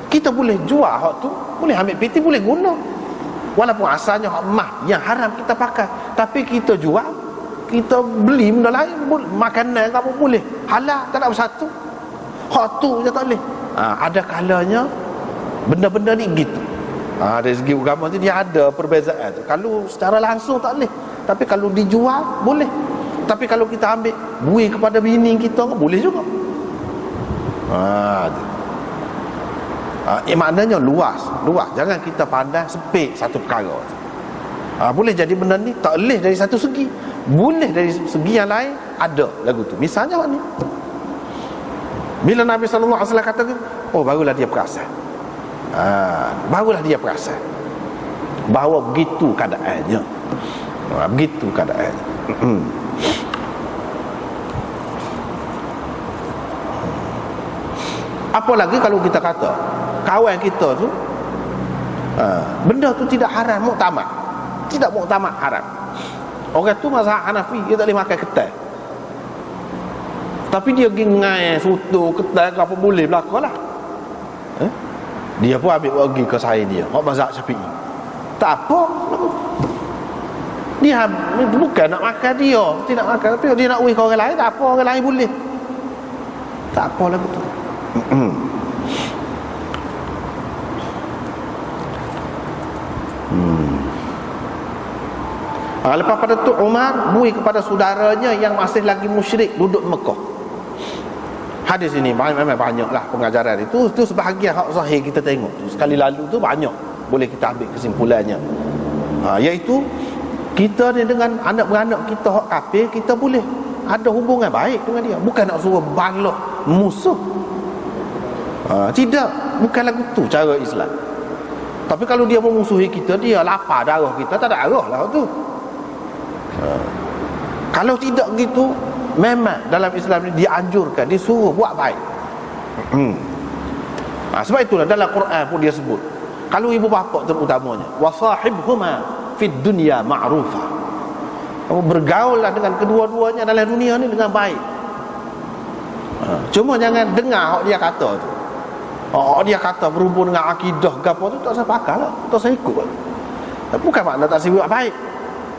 Kita boleh jual hak tu, boleh ambil piti, boleh guna. Walaupun asalnya hak mah yang haram kita pakai, tapi kita jual, kita beli benda lain, makanan apa boleh, halal, tak ada bersatu. Hak tu je tak boleh. Ada kalanya benda-benda ni gitu. Dari segi agama tu dia ada perbezaan tu. Kalau secara langsung tak boleh, tapi kalau dijual boleh. Tapi kalau kita ambil bui kepada bini kita, boleh juga. Maknanya luas. Jangan kita pandang sepik satu perkara. Boleh jadi benda ni tak boleh dari satu segi, boleh dari segi yang lain, ada lagu tu. Misalnya ni, bila Nabi SAW kata, barulah dia perasan. Barulah dia perasan bahawa begitu keadaannya. Begitu keadaannya. Apalagi kalau kita kata kawan kita tu benda tu tidak haram, muktamad. Tidak muktamad, haram. Orang tu mazhab Hanafi, dia tak boleh makan ketai, tapi dia pergi ngai soto ketai ke apa boleh belaka lah. Dia pun ambil pergi ke saya dia, hak mazhab Syafi'i. Tak apa, dia bukan nak makan, dia tidak makan, tapi dia nak uih ke orang lain, tak apa, orang lain boleh. Tak apa lah betul. Lepas pada tu Umar bui kepada saudaranya yang masih lagi musyrik duduk Mekah. Hadis ini memang banyaklah pengajaran itu sebahagian hak zahir kita tengok tu. Sekali lalu tu banyak boleh kita ambil kesimpulannya. Iaitu kita ni dengan anak beranak kita hak kafir, kita boleh ada hubungan baik dengan dia, bukan nak suruh balah musuh. Tidak, bukan lagu tu cara Islam. Tapi kalau dia memusuhi kita, dia lapar darah kita, tak ada arah lah tu. Kalau tidak gitu, memang dalam Islam ni dianjurkan, disuruh buat baik. Sebab itulah dalam Quran pun dia sebut, kalau ibu bapa terutamanya, wasahibhuma fid dunya ma'rufa, kamu bergaullah dengan kedua-duanya dalam dunia ni dengan baik. Cuma jangan dengar hak dia kata tu. Dia kata berhubung dengan akidah ke apa tu, tak usah pakai lah, tak usah ikut lah. Bukan makna tak usah buat baik.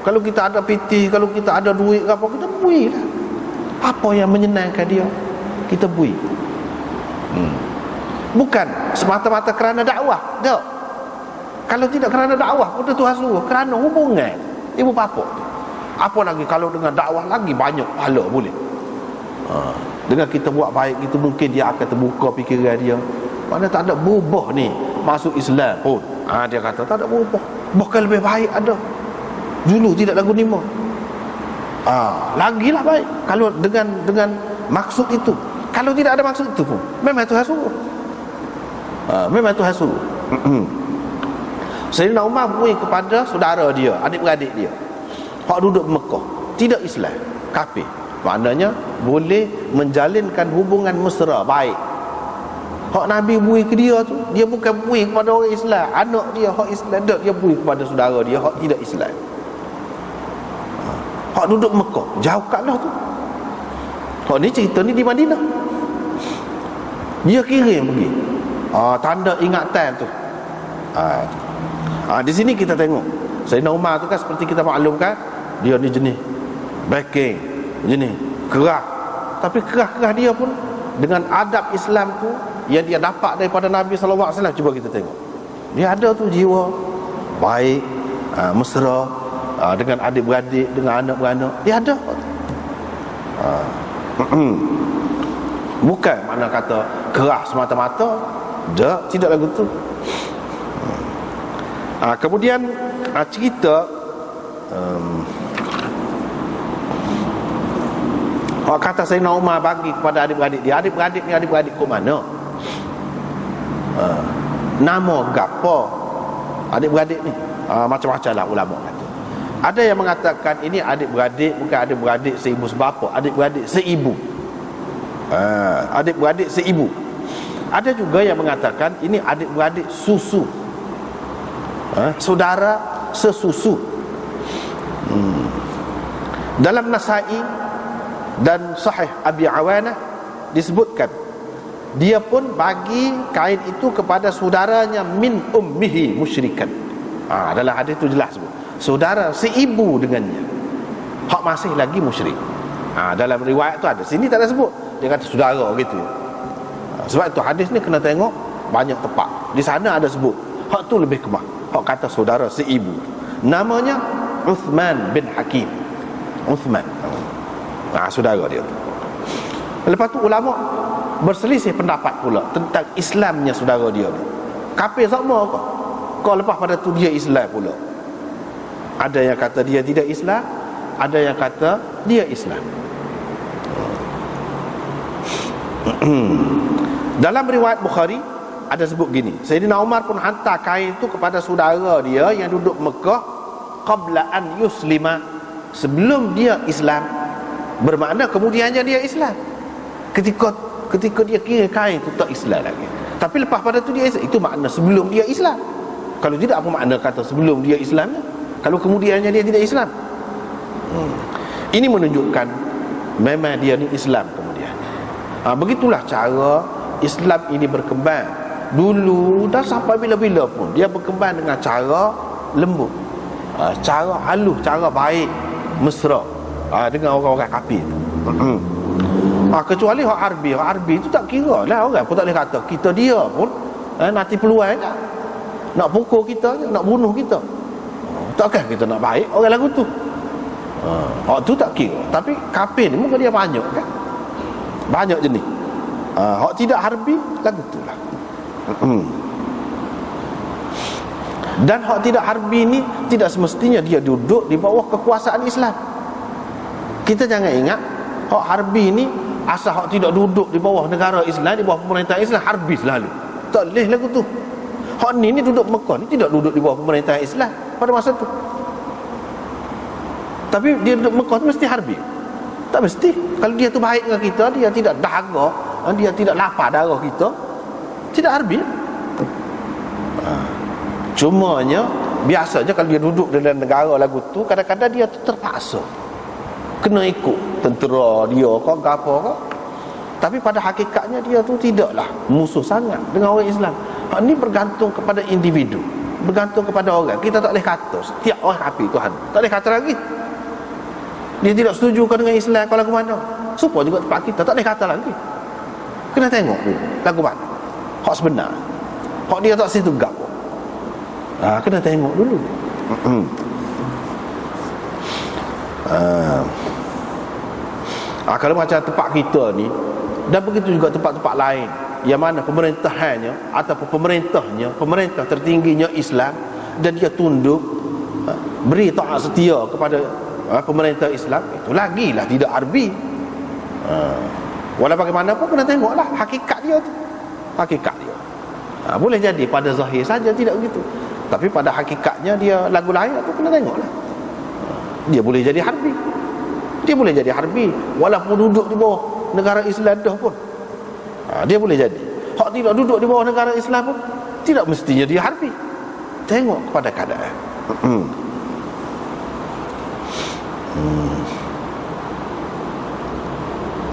Kalau kita ada piti, kalau kita ada duit ke apa, kita bui lah. Apa yang menyenangkan dia, kita bui. Bukan semata-mata kerana dakwah, tak. Kalau tidak kerana dakwah, udah Tuhan suruh, kerana hubungan ibu bapa. Apa lagi kalau dengan dakwah lagi banyak pahala boleh. Dengan kita buat baik itu, mungkin dia akan terbuka fikiran dia. Mana tak ada berubah ni masuk Islam pun. Dia kata tak ada berubah, bahkan lebih baik ada. Dulu tidak lagu nima. Lagilah baik kalau dengan maksud itu. Kalau tidak ada maksud itu pun memang Tuhan suruh. Memang Tuhan suruh. Sayyidina Umar bui kepada saudara dia, adik-beradik dia, hak duduk Mekah, tidak Islam, kafir. Maknanya boleh menjalinkan hubungan mesra baik. Hak Nabi bui ke dia tu, dia bukan bui kepada orang Islam, anak dia hak Islam, dia bui kepada saudara dia hak tidak Islam. Hak duduk Mekah, jauh kat lah tu. Hak ni cerita ni di Madinah. Dia kirim pergi. Tanda ingatan tu. Di sini kita tengok Sayyidina Umar tu kan seperti kita maklumkan, dia ni jenis backing, jenis kerah. Tapi kerah-kerah dia pun dengan adab Islam tu yang dia dapat daripada Nabi SAW. Cuba kita tengok, dia ada tu jiwa baik, mesra, dengan adik-beradik, dengan anak-beranak. Dia ada. Bukan makna kata kerah semata-mata. Tidak lagu tu. Kemudian cerita kata Sayyidina Umar bagi kepada adik-beradik dia. Adik-beradik ni adik-beradik ke mana? Nama gapo adik-beradik ni? Macam-macam lah ulama kata. Ada yang mengatakan ini adik-beradik bukan adik-beradik seibu sebapa, adik-beradik seibu. Adik-beradik seibu. Ada juga yang mengatakan ini adik-beradik susu, saudara sesusu. Dalam Nasa'i dan Sahih Abi Awanah disebutkan dia pun bagi kain itu kepada saudaranya min ummihi musyrikan. Dalam hadis itu jelas sebut saudara seibu dengannya, hak masih lagi musyrik. Dalam riwayat tu ada, sini tak ada sebut. Dia kata saudara gitu. Sebab itu hadis ni kena tengok banyak tempat. Di sana ada sebut, hak tu lebih kemah, hak kata saudara seibu. Namanya Uthman bin Hakim. Uthman, saudara dia tu. Lepas tu ulama berselisih pendapat pula tentang Islamnya saudara dia ni. Kafir sama ke? Kau lepas pada tu dia Islam pula. Ada yang kata dia tidak Islam, ada yang kata dia Islam. Dalam riwayat Bukhari ada sebut gini, Sayyidina Umar pun hantar kain itu kepada saudara dia yang duduk Mekah qabla an yuslima, sebelum dia Islam. Bermakna kemudiannya dia Islam. Ketika dia kira kain itu tak Islam lagi, tapi lepas pada tu dia Islam. Itu makna sebelum dia Islam. Kalau tidak, apa makna kata sebelum dia Islam? Kalau kemudiannya dia tidak Islam. Ini menunjukkan memang dia ni Islam kemudian. Begitulah cara Islam ini berkembang. Dulu dan sampai bila-bila pun dia berkembang dengan cara lembut, cara halus, cara baik, mesra dengan orang-orang kafir. Kecuali hak Harbi itu tak kira lah. Orang pun tak boleh kata kita dia pun nanti peluang nak pukul kita, nak bunuh kita. Takkan kita nak baik orang lagu tu. Hak tu tak kira. Tapi kafir ni muka dia banyak kan, banyak jenis. Hak tidak Harbi lagu tu lah. Dan hak tidak Harbi ni tidak semestinya dia duduk di bawah kekuasaan Islam. Kita jangan ingat hak Harbi ni asal hak tidak duduk di bawah negara Islam, di bawah pemerintah Islam, Harbi selalu. Tak boleh lagu tu. Hak ni duduk Mekah ni tidak duduk di bawah pemerintah Islam pada masa tu. Tapi dia duduk Mekah tu mesti Harbi? Tak mesti. Kalau dia tu baik dengan kita, dia tidak dahaga, dia tidak lapar darah kita, tidak Harbi. Cumanya biasanya kalau dia duduk dalam negara lagu tu, kadang-kadang dia tu terpaksa kena ikut tentera dia ke apa ke. Tapi pada hakikatnya dia tu tidaklah musuh sangat dengan orang Islam. Ini bergantung kepada individu, bergantung kepada orang. Kita tak boleh kata setiap orang kafir Tuhan, tak boleh kata lagi dia tidak setuju dengan Islam kalau lagu mana. Supaya juga tempat kita tak boleh kata lagi. Kena tengok dulu lagu mana hak sebenar, hak dia tak situ gap. Kena tengok dulu. Kalau macam tempat kita ni, dan begitu juga tempat-tempat lain yang mana pemerintahannya ataupun pemerintah tertingginya Islam, dan dia tunduk, beri taat setia kepada pemerintah Islam, itu lagilah tidak Harbi. Walau bagaimanapun kena tengoklah hakikat dia tu. Hakikat dia boleh jadi pada zahir saja tidak begitu, tapi pada hakikatnya dia lagu layak tu kena tengoklah. Dia boleh jadi Harbi, dia boleh jadi Harbi walaupun duduk di bawah negara Islam dah pun. Dia boleh jadi. Hak tidak duduk di bawah negara Islam pun tidak mestinya dia Harbi. Tengok kepada keadaan.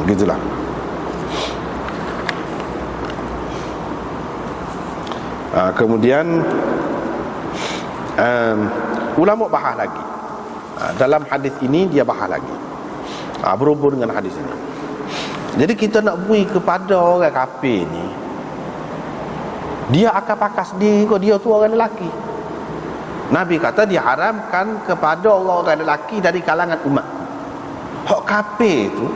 Begitulah. Kemudian ulama bahas lagi. Dalam hadis ini dia bahas lagi, berhubung dengan hadis ini. Jadi kita nak bui kepada orang kafir ni, dia akan pakas sendiri kau, dia tu orang lelaki. Nabi kata diharamkan kepada orang-orang lelaki dari kalangan umat. Hak kafir tu,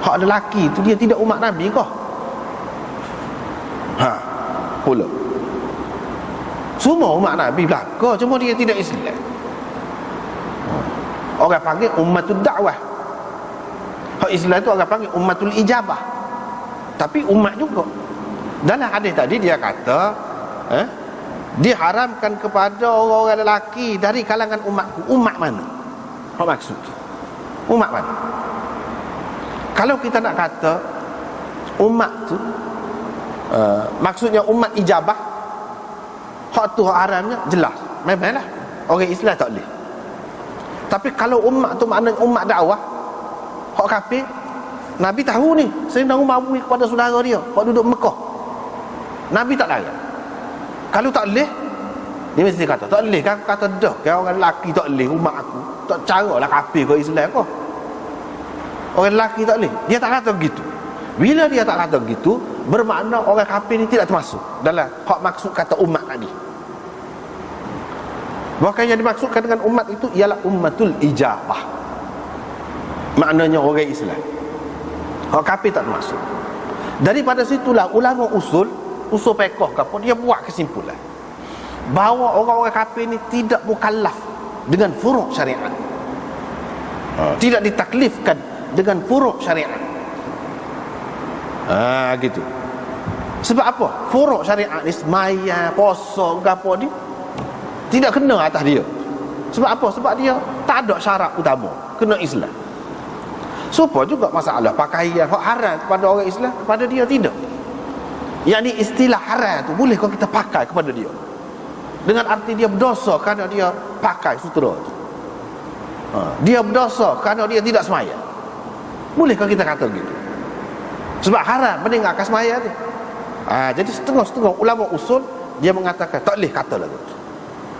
hak lelaki tu, dia tidak umat Nabi kau. Pula semua umat Nabi belaka, cuma dia tidak Islam. Orang panggil ummatul da'wah. Hak Islam tu orang panggil ummatul ijabah. Tapi umat juga. Dalam hadis tadi dia kata diharamkan kepada orang-orang lelaki dari kalangan umatku. Umat mana? Apa maksud tu? Umat mana? Kalau kita nak kata umat tu maksudnya umat ijabah, hak tu hak haramnya jelas, memanglah orang Islam tak boleh. Tapi kalau umat tu maknanya umat dakwah, hak kafir, Nabi tahu ni Sayyidina Umar bui kepada saudara dia hak duduk Mekah, Nabi tak larang. Kalau tak boleh, dia mesti kata tak boleh kan, kata dah kan orang lelaki tak boleh umat aku, tak caralah kafir ke Islam kau. Orang lelaki tak boleh, dia tak kata begitu. Bila dia tak kata begitu, bermakna orang kafir ni tidak termasuk dalam hak maksud kata umat tadi. Bahkan yang dimaksudkan dengan umat itu ialah ummatul ijabah, maknanya orang Islam. Hak kafir tak termasuk. Daripada situlah ulama usul fiqh apa, dia buat kesimpulan bahawa orang-orang kafir ni tidak mukallaf dengan furu' syariat, tidak ditaklifkan dengan furu' syariat. Gitu. Sebab apa? Furu' syariat ni semaya, puasa, gapo ni tidak kena atas dia. Sebab apa? Sebab dia tak ada syarat utama kena Islam. Supaya juga masalah pakaian hak haram kepada orang Islam, kepada dia tidak. Yang ni istilah haram tu boleh kalau kita pakai kepada dia, dengan arti dia berdosa kerana dia pakai sutera tu. Dia berdosa kerana dia tidak semaya. Boleh kalau kita kata gitu? Sebab haram meninggalkan semaya tu. Jadi setengah-setengah ulama usul dia mengatakan tak boleh kata lagu tu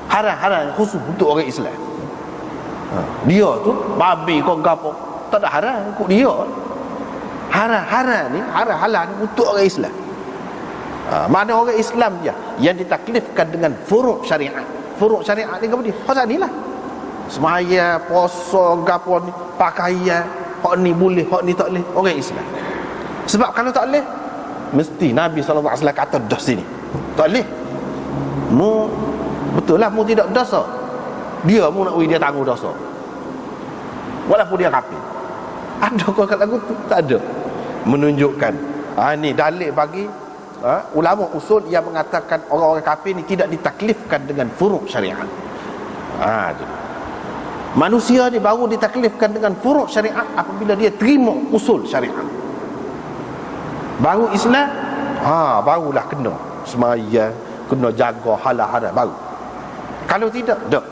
haram khusus untuk orang Islam. Dia tu babi kau gapo, tak ada haram ikut dia. Haram ni, halal ni untuk orang Islam. Mana orang Islam dia yang ditaklifkan dengan furu' syariat. Furu' syariat ni apa dia? Pasal ni lah, semaya, puasa, gapo ni, pakaian, hak ni boleh, hak ni tak boleh, orang Islam. Sebab kalau tak boleh, mesti Nabi SAW kata dah sini tak boleh. Mu betul lah, mu tidak dosa, dia mu nak dia tanggung dosa walaupun dia kafir. Ada kau kat lagu tu? Tak ada. Menunjukkan ni dalil bagi ulama usul yang mengatakan orang-orang kafir ni tidak ditaklifkan dengan furu' syariat. Manusia ni baru ditaklifkan dengan furu' syariat apabila dia terima usul syariat. Baru Islam, barulah kena semaya, kena jaga halal haram baru. Kalau tidak, dak.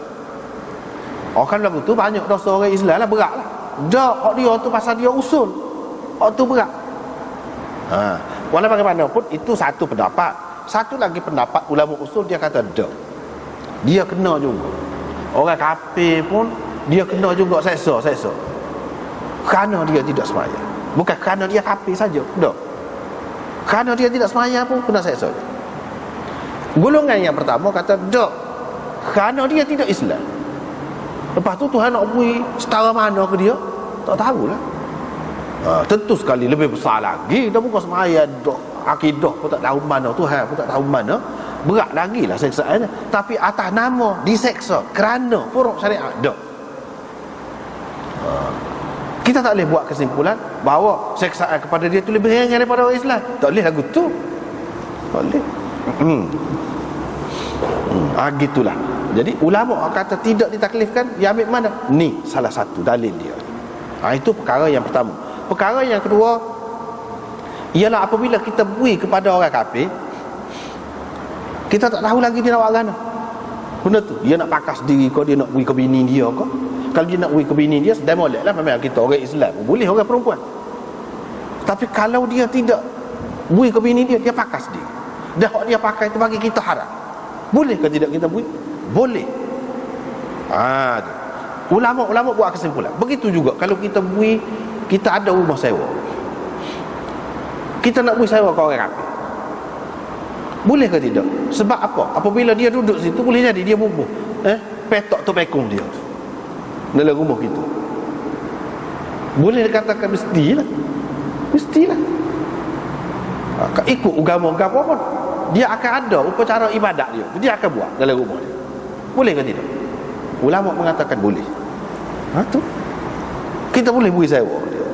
Kan lagu tu banyak dosa orang Islam lah, berat lah. Dak, hak dia tu pasal dia usul, hak tu berat. Walau bagaimanapun itu satu pendapat. Satu lagi pendapat ulama usul dia kata dak, dia kena juga. Orang kafir pun dia kena juga seksa kerana dia tidak semaya. Bukan kerana dia kafir saja, dak. Kerana dia tidak semaya pun kena seksa. Golongan yang pertama kata dak, kerana dia tidak Islam. Lepas tu Tuhan nak beri setara mana ke dia, tak tahulah. Tentu sekali lebih besar lagi. Dah bukan semaya dak, akidah pun tak tahu mana, Tuhan pun tak tahu mana, berat lagi lah seksaannya. Tapi atas nama diseksa kerana furu' syariat, dak. Kita tak boleh buat kesimpulan bahawa seksaan kepada dia tu lebih ringan daripada orang Islam. Tak boleh lagu tu. Tak boleh. Gitulah. Jadi ulama kata tidak ditaklifkan, dia ambil mana? Ni salah satu dalil dia. Itu perkara yang pertama. Perkara yang kedua ialah apabila kita bui kepada orang kafir, kita tak tahu lagi dia nak buat mana. Benda tu dia nak pakas diri kau, dia nak bui ke bini dia kau. Kalau dia nak bui ke bini dia, sedang molek lah, memang kita orang Islam boleh, orang perempuan. Tapi kalau dia tidak bui ke bini dia, dia pakas diri. dah hak dia pakai tu bagi kita haram. Boleh ke tidak kita bui? Boleh. Tu. Ulama-ulama buat kesimpulan. Begitu juga kalau kita bui, kita ada rumah sewa, kita nak bui sewa ke orang kafir, boleh ke tidak? Sebab apa? Apabila dia duduk situ, boleh jadi dia bubuh petok tu pekung dia dalam rumah kita. Boleh dikatakan mestilah. Ikut agama-agama pun dia akan ada upacara ibadat dia akan buat dalam rumah dia. Boleh ke tidak? Ulama mengatakan boleh. Tu kita boleh beri sewa dia.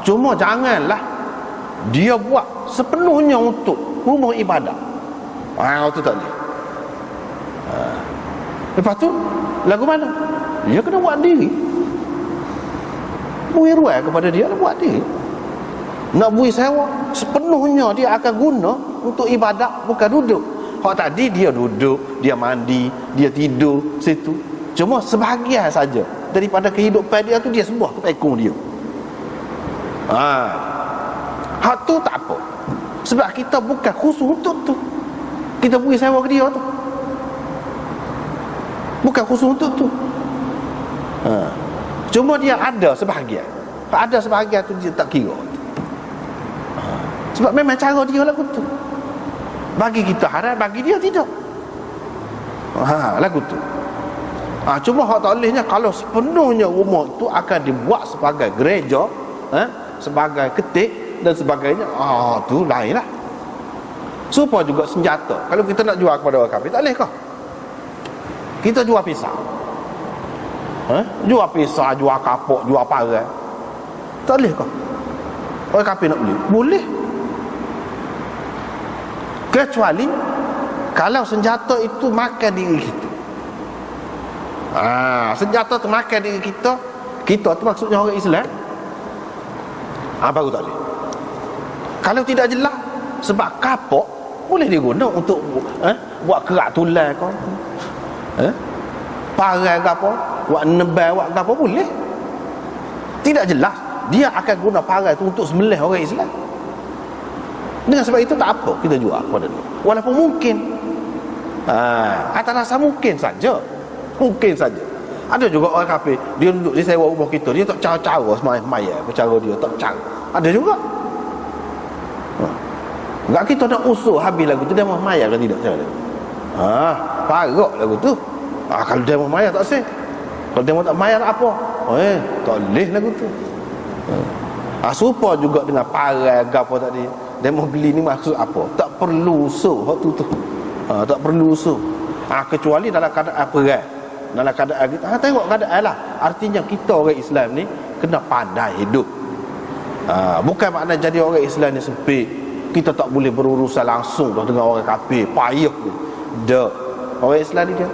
Cuma janganlah dia buat sepenuhnya untuk rumah ibadat. Itu tak boleh. Lepas tu lagu mana? Dia kena buat diri. Beri ruang kepada dia, nak buat diri. Nak beri sewa sepenuhnya dia akan guna untuk ibadat, bukan duduk. Hak tadi dia duduk, dia mandi, dia tidur situ. Cuma sebahagian saja daripada kehidupan dia tu dia sembah ke pekung dia. Hak tu tak apa. Sebab kita bukan khusus untuk tu. Kita beri sewa ke dia tu. Bukan khusus untuk tu. Cuma dia ada sebahagian. Ada sebahagian tu dia tak kira. Sebab memang cara dia lagu tu. Bagi kita haram, bagi dia tidak. Lagu tu. Cuma hak tak bolehnya kalau sepenuhnya rumah tu akan dibuat sebagai gereja, sebagai ketik dan sebagainya. Tu lain lah. Supaya juga senjata. Kalau kita nak jual kepada orang kafir, tak boleh kah? Kita jual pisau, jual pisau, jual kapok, jual parang, tak boleh kah? Orang kafir nak beli? Boleh. Kecuali kalau senjata itu makan diri kita. Senjata tu makan diri kita. Kita tu maksudnya orang Islam. Baru tak boleh. Kalau tidak jelas, sebab kapok boleh diguna untuk buat kerak tulang kau, parang ke apa, buat nebal, buat ke apa, boleh. Tidak jelas, dia akan guna parang tu untuk sembelih orang Islam. Dengan sebab itu tak apa kita jual kepada dia. Walaupun mungkin atas rasa mungkin saja. Mungkin saja. Ada juga orang kafir, dia duduk di sewa rumah kita, dia tak cara-cara semaya bercara dia, tak cara. Ada juga. Enggak kita nak usul habis lagu tu, dia mau maya ke tidak cara dia. Parok lagu tu. Kalau dia mau maya tak sih. Kalau dia mau tak maya tak apa. Tak boleh lagu tu. Serupa juga dengan parang gapo tadi. Dia mau beli ni maksud apa? Tak perlu usul hak tu. Tak perlu usul. Kecuali dalam keadaan perang. Dalam keadaan kita, tengok keadaan lah. Artinya kita orang Islam ni kena pandai hidup. Bukan makna jadi orang Islam ni sempit. Kita tak boleh berurusan langsung dengan orang kafir, payah ni. Orang Islam ni dia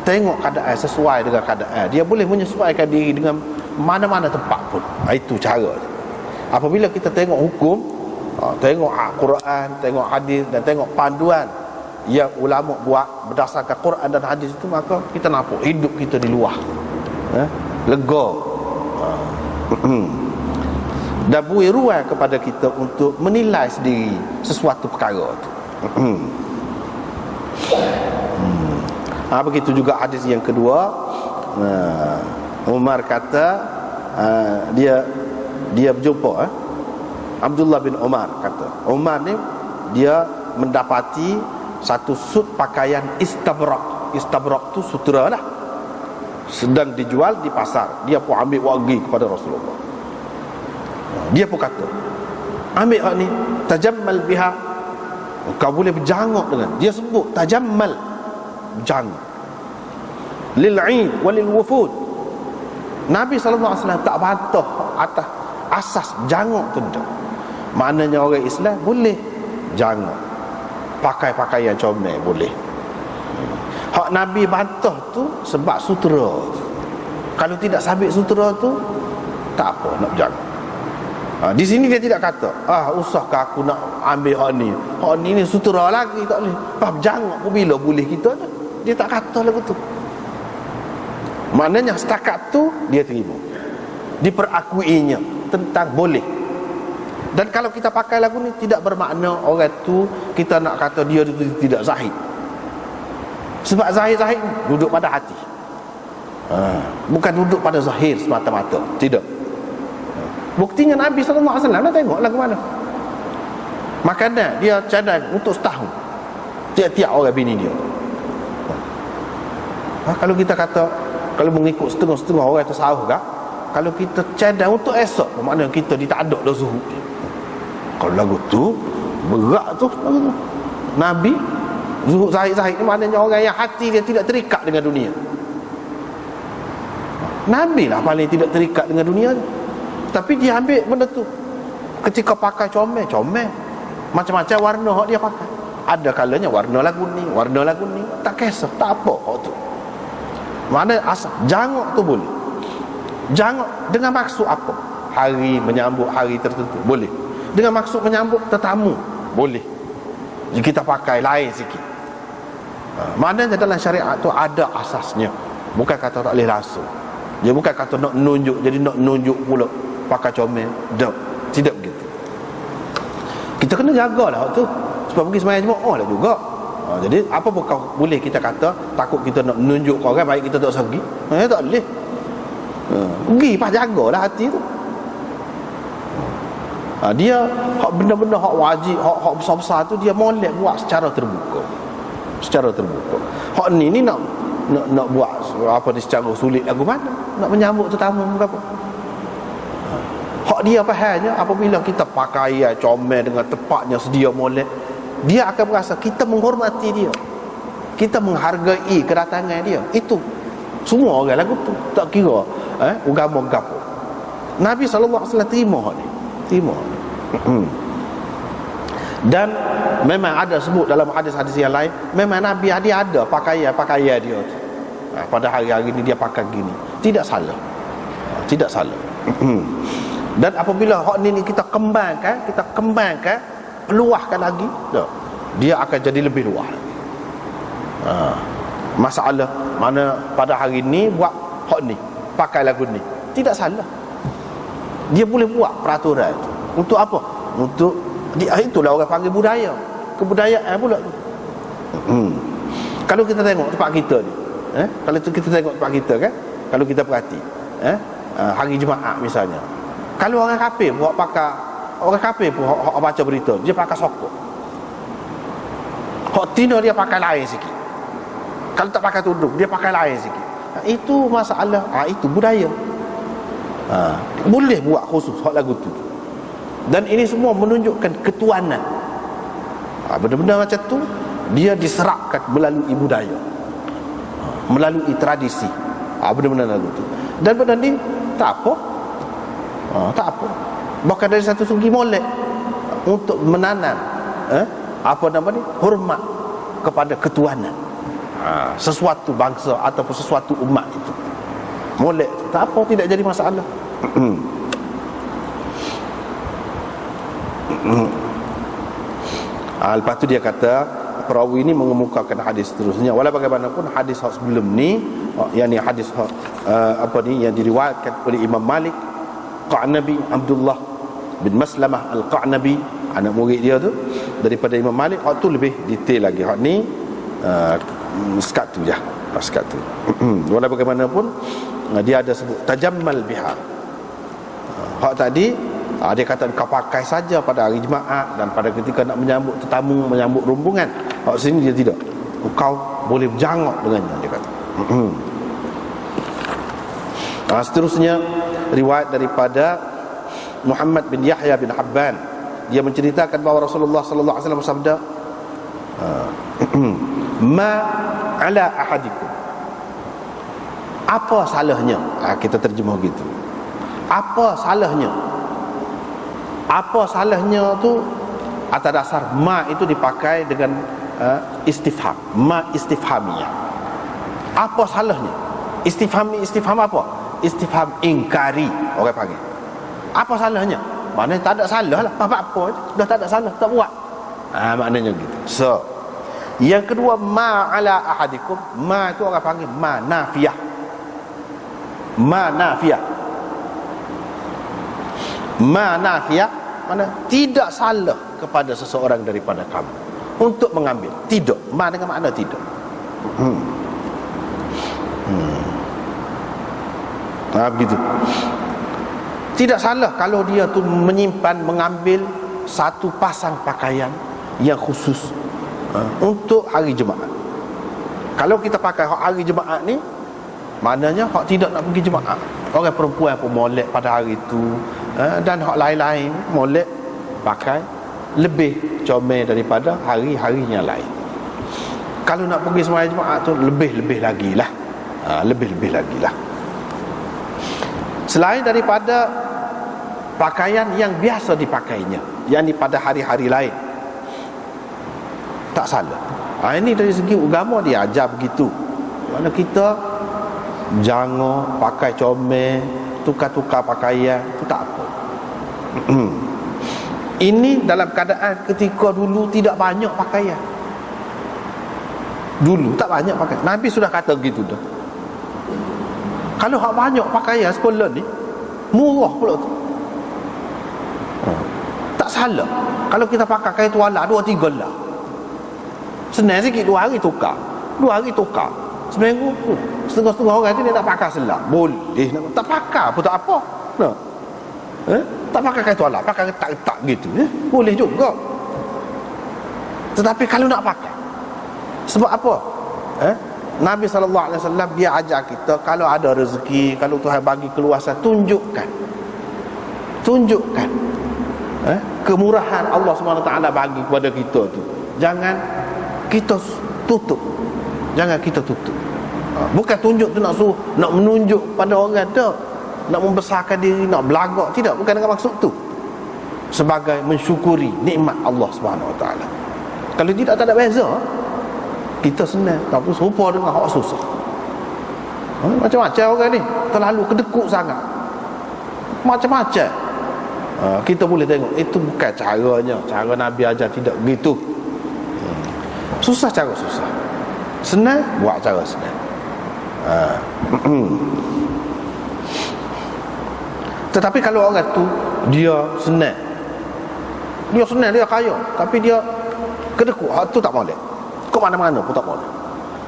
tengok keadaan sesuai dengan keadaan. Dia boleh menyesuaikan diri dengan mana-mana tempat pun. Itu cara dia. Apabila kita tengok hukum, tengok Al-Quran, tengok hadis dan tengok panduan yang ulama buat berdasarkan Quran dan hadis itu, maka kita nampak hidup kita di luar lega, dan beri ruang kepada kita untuk menilai sendiri sesuatu perkara itu. Begitu juga hadis yang kedua. Umar kata, dia berjumpa Abdullah bin Umar kata, Umar ni dia mendapati satu sut pakaian istabrak. Istabrak tu sutera lah, sedang dijual di pasar. Dia pun ambil wagi kepada Rasulullah. Dia pun kata, ambil hak ni, tajammal biha, kau boleh berjanguk dengan. Dia sebut tajammal, berjanguk, lil'id walil wufud. Nabi SAW tak bantah atas asas janguk tu dah. Maknanya orang Islam boleh janguk, pakai pakaian comel boleh. Hak Nabi bantah tu sebab sutera. Kalau tidak sabit sutera tu, tak apa nak berjanguk. Di sini dia tidak kata, usahkah aku nak ambil hak ni. Hak ni sutera lagi, tak boleh. Berjanguk pun bila boleh kita je. Dia tak kata lagu tu. Maknanya setakat tu dia terima, diperakuinya tentang boleh. Dan kalau kita pakai lagu ni, tidak bermakna orang tu kita nak kata dia tu tidak zahid. Sebab zahid duduk pada hati, bukan duduk pada zahir semata-mata. Tidak. Buktinya Nabi SAW nak tengok lagu mana. Makanan dia cadang untuk setahun, tiap-tiap orang bini dia. Kalau kita kata, kalau mengikut setengah-setengah orang tersahur kah, kalau kita cadang untuk esok, bermakna kita ditadak dah zuhud. Kalau lagu tu berat tu lagu tu. Nabi zuhud zahid ni maknanya orang yang hati dia tidak terikat dengan dunia. Nabi lah paling tidak terikat dengan dunia tu. Tapi dia ambil benda tu. Ketika pakai comel, macam-macam warna hak dia pakai. Ada kalanya warna lagu ni, tak kisah, tak apa hak tu. Mana asal jangok tu boleh. Jangok dengan maksud apa? Hari menyambut hari tertentu boleh. Dengan maksud menyambut tetamu boleh. Jadi kita pakai lain sikit. Maknanya dalam syariat tu ada asasnya. Bukan kata tak boleh langsung. Dia bukan kata nak nunjuk, jadi nak nunjuk pula pakai comel. Tidak begitu. Kita kena jagalah hak tu. Sebab pergi sembahyang Jumaat lah juga. Jadi apa bukan boleh kita kata takut kita nak nunjuk orang baik kita tak usah pergi. Tak boleh. Pergi pas jagalah hati tu. Dia hak benda-benda hak wajib, hak besar-besar tu dia molek buat secara terbuka. Hak ni nak buat apa ni secara sulit lagu mana? Nak menyambut tetamu berapa? Hak dia fahamnya apabila kita pakai comel dengan tepatnya sedia molek, dia akan merasa kita menghormati dia, kita menghargai kedatangan dia. Itu semua orang lagu tu, tak kira agama gapo. Nabi SAW terima hak ni. Dan memang ada sebut dalam hadis-hadis yang lain, memang Nabi dia ada pakaian dia tu. Pada hari-hari ni dia pakai gini. Tidak salah. Dan apabila hak ni kita kembangkan, luahkan lagi, dia akan jadi lebih luas. Masalah mana pada hari ni buat hak ni, pakai lagu ni, tidak salah. Dia boleh buat peraturan itu. Untuk apa? Untuk itulah orang panggil budaya. Kebudayaan pula tu. Kalau kita tengok tempat kita ni, kalau kita tengok tempat kita kan, kalau kita perhati, hari Jumaat misalnya, kalau orang kafir buat pakai, orang kafir pun hak baca berita, dia pakai sokok. Hak Tino dia pakai lain sikit. Kalau tak pakai tudung, dia pakai lain sikit. Itu masalah, itu budaya. Boleh buat khusus hak lagu tu. Dan ini semua menunjukkan ketuanan. Benda-benda macam tu dia diserapkan melalui budaya, melalui tradisi. Benda-benda lagu tu. Dan benda ni tak apa. Bahkan dari satu segi molek untuk menanam hormat kepada ketuanan sesuatu bangsa ataupun sesuatu umat itu. Molek tak apa, tidak jadi masalah. Lepas tu dia kata, perawi ini mengemukakan hadis seterusnya. Walau bagaimanapun hadis sebelum ni, yang ni hadis yang diriwayatkan oleh Imam Malik, Qa'nabi Abdullah bin Maslamah Al-Qa'nabi, anak murid dia tu, daripada Imam Malik. Hak tu lebih detail lagi. Hak ni sekat tu je. Sekat tu. Walau bagaimanapun dia ada sebut tajammal biha. Hak tadi dia kata kau pakai saja pada hari Jumaat dan pada ketika nak menyambut tetamu, menyambut rombongan. Hak sini dia tidak. Kau boleh berjangok dengannya, dia kata. Seterusnya riwayat daripada Muhammad bin Yahya bin Habban, dia menceritakan bahawa Rasulullah sallallahu alaihi wasallam bersabda, ma ala ahadikum, apa salahnya, kita terjemah gitu, apa salahnya tu atas dasar ma itu dipakai dengan istifham, ma istifhamiyah. Apa salahnya? Istifham apa? Istifham ingkari, orang panggil. Apa salahnya? Maknanya tak ada salah lah, apa-apa dah tak ada salah, tak buat. Maknanya gitu. So, yang kedua, ma ala ahadikum, ma itu orang panggil ma nafiyah. Ma nafiyah mana tidak salah kepada seseorang daripada kamu untuk mengambil. Tidak, dengan makna tidak. Begitu. Tidak salah kalau dia tu menyimpan, mengambil satu pasang pakaian yang khusus untuk hari Jumaat. Kalau kita pakai hari Jumaat ni, maknanya hak tidak nak pergi Jumaat. Orang perempuan pun molek pada hari itu, dan hak lain-lain molek pakai lebih comel daripada hari-hari yang lain. Kalau nak pergi sembahyang Jumaat tu lebih-lebih lagi lah. Lebih-lebih lagi lah. Selain daripada pakaian yang biasa dipakainya, yang pada hari-hari lain, tak salah. Ini dari segi agama dia ajar begitu. Mana kita jangan pakai comel, tukar-tukar pakaian, itu tak apa. Ini dalam keadaan ketika dulu tidak banyak pakaian. Dulu tak banyak pakaian. Nabi sudah kata begitu dah. Kalau hak banyak pakaian sekolah ni, murah pula tu. Tak salah kalau kita pakai kain tuala 2-3 lah. Senang sikit 2 hari tukar. 2 hari tukar. Seminggu setengah-setengah orang tu dia tak pakai selak. Boleh tak pakai pun tak apa. Nah. Tak pakai kain tuala, pakai retak-retak gitu. Boleh juga. Tetapi kalau nak pakai, sebab apa? Nabi SAW dia ajar kita, kalau ada rezeki, kalau Tuhan bagi keluasan, tunjukkan kemurahan Allah SWT bagi kepada kita tu. Jangan kita tutup. Bukan tunjuk tu nak menunjuk pada orang tu, nak membesarkan diri, nak belagak. Tidak, bukan dengan maksud tu. Sebagai mensyukuri nikmat Allah SWT. Kalau tidak, tak ada beza. Kita senang, tapi serupa dengan hak susah. Macam-macam orang ni terlalu kedekut sangat. Macam-macam. Kita boleh tengok itu bukan caranya. Cara Nabi ajar tidak begitu. Susah cara susah, senang buat cara senang. Tetapi kalau orang tu dia senang, dia kaya, tapi dia kedekut, tu tak boleh. Kau mana-mana pun tak boleh.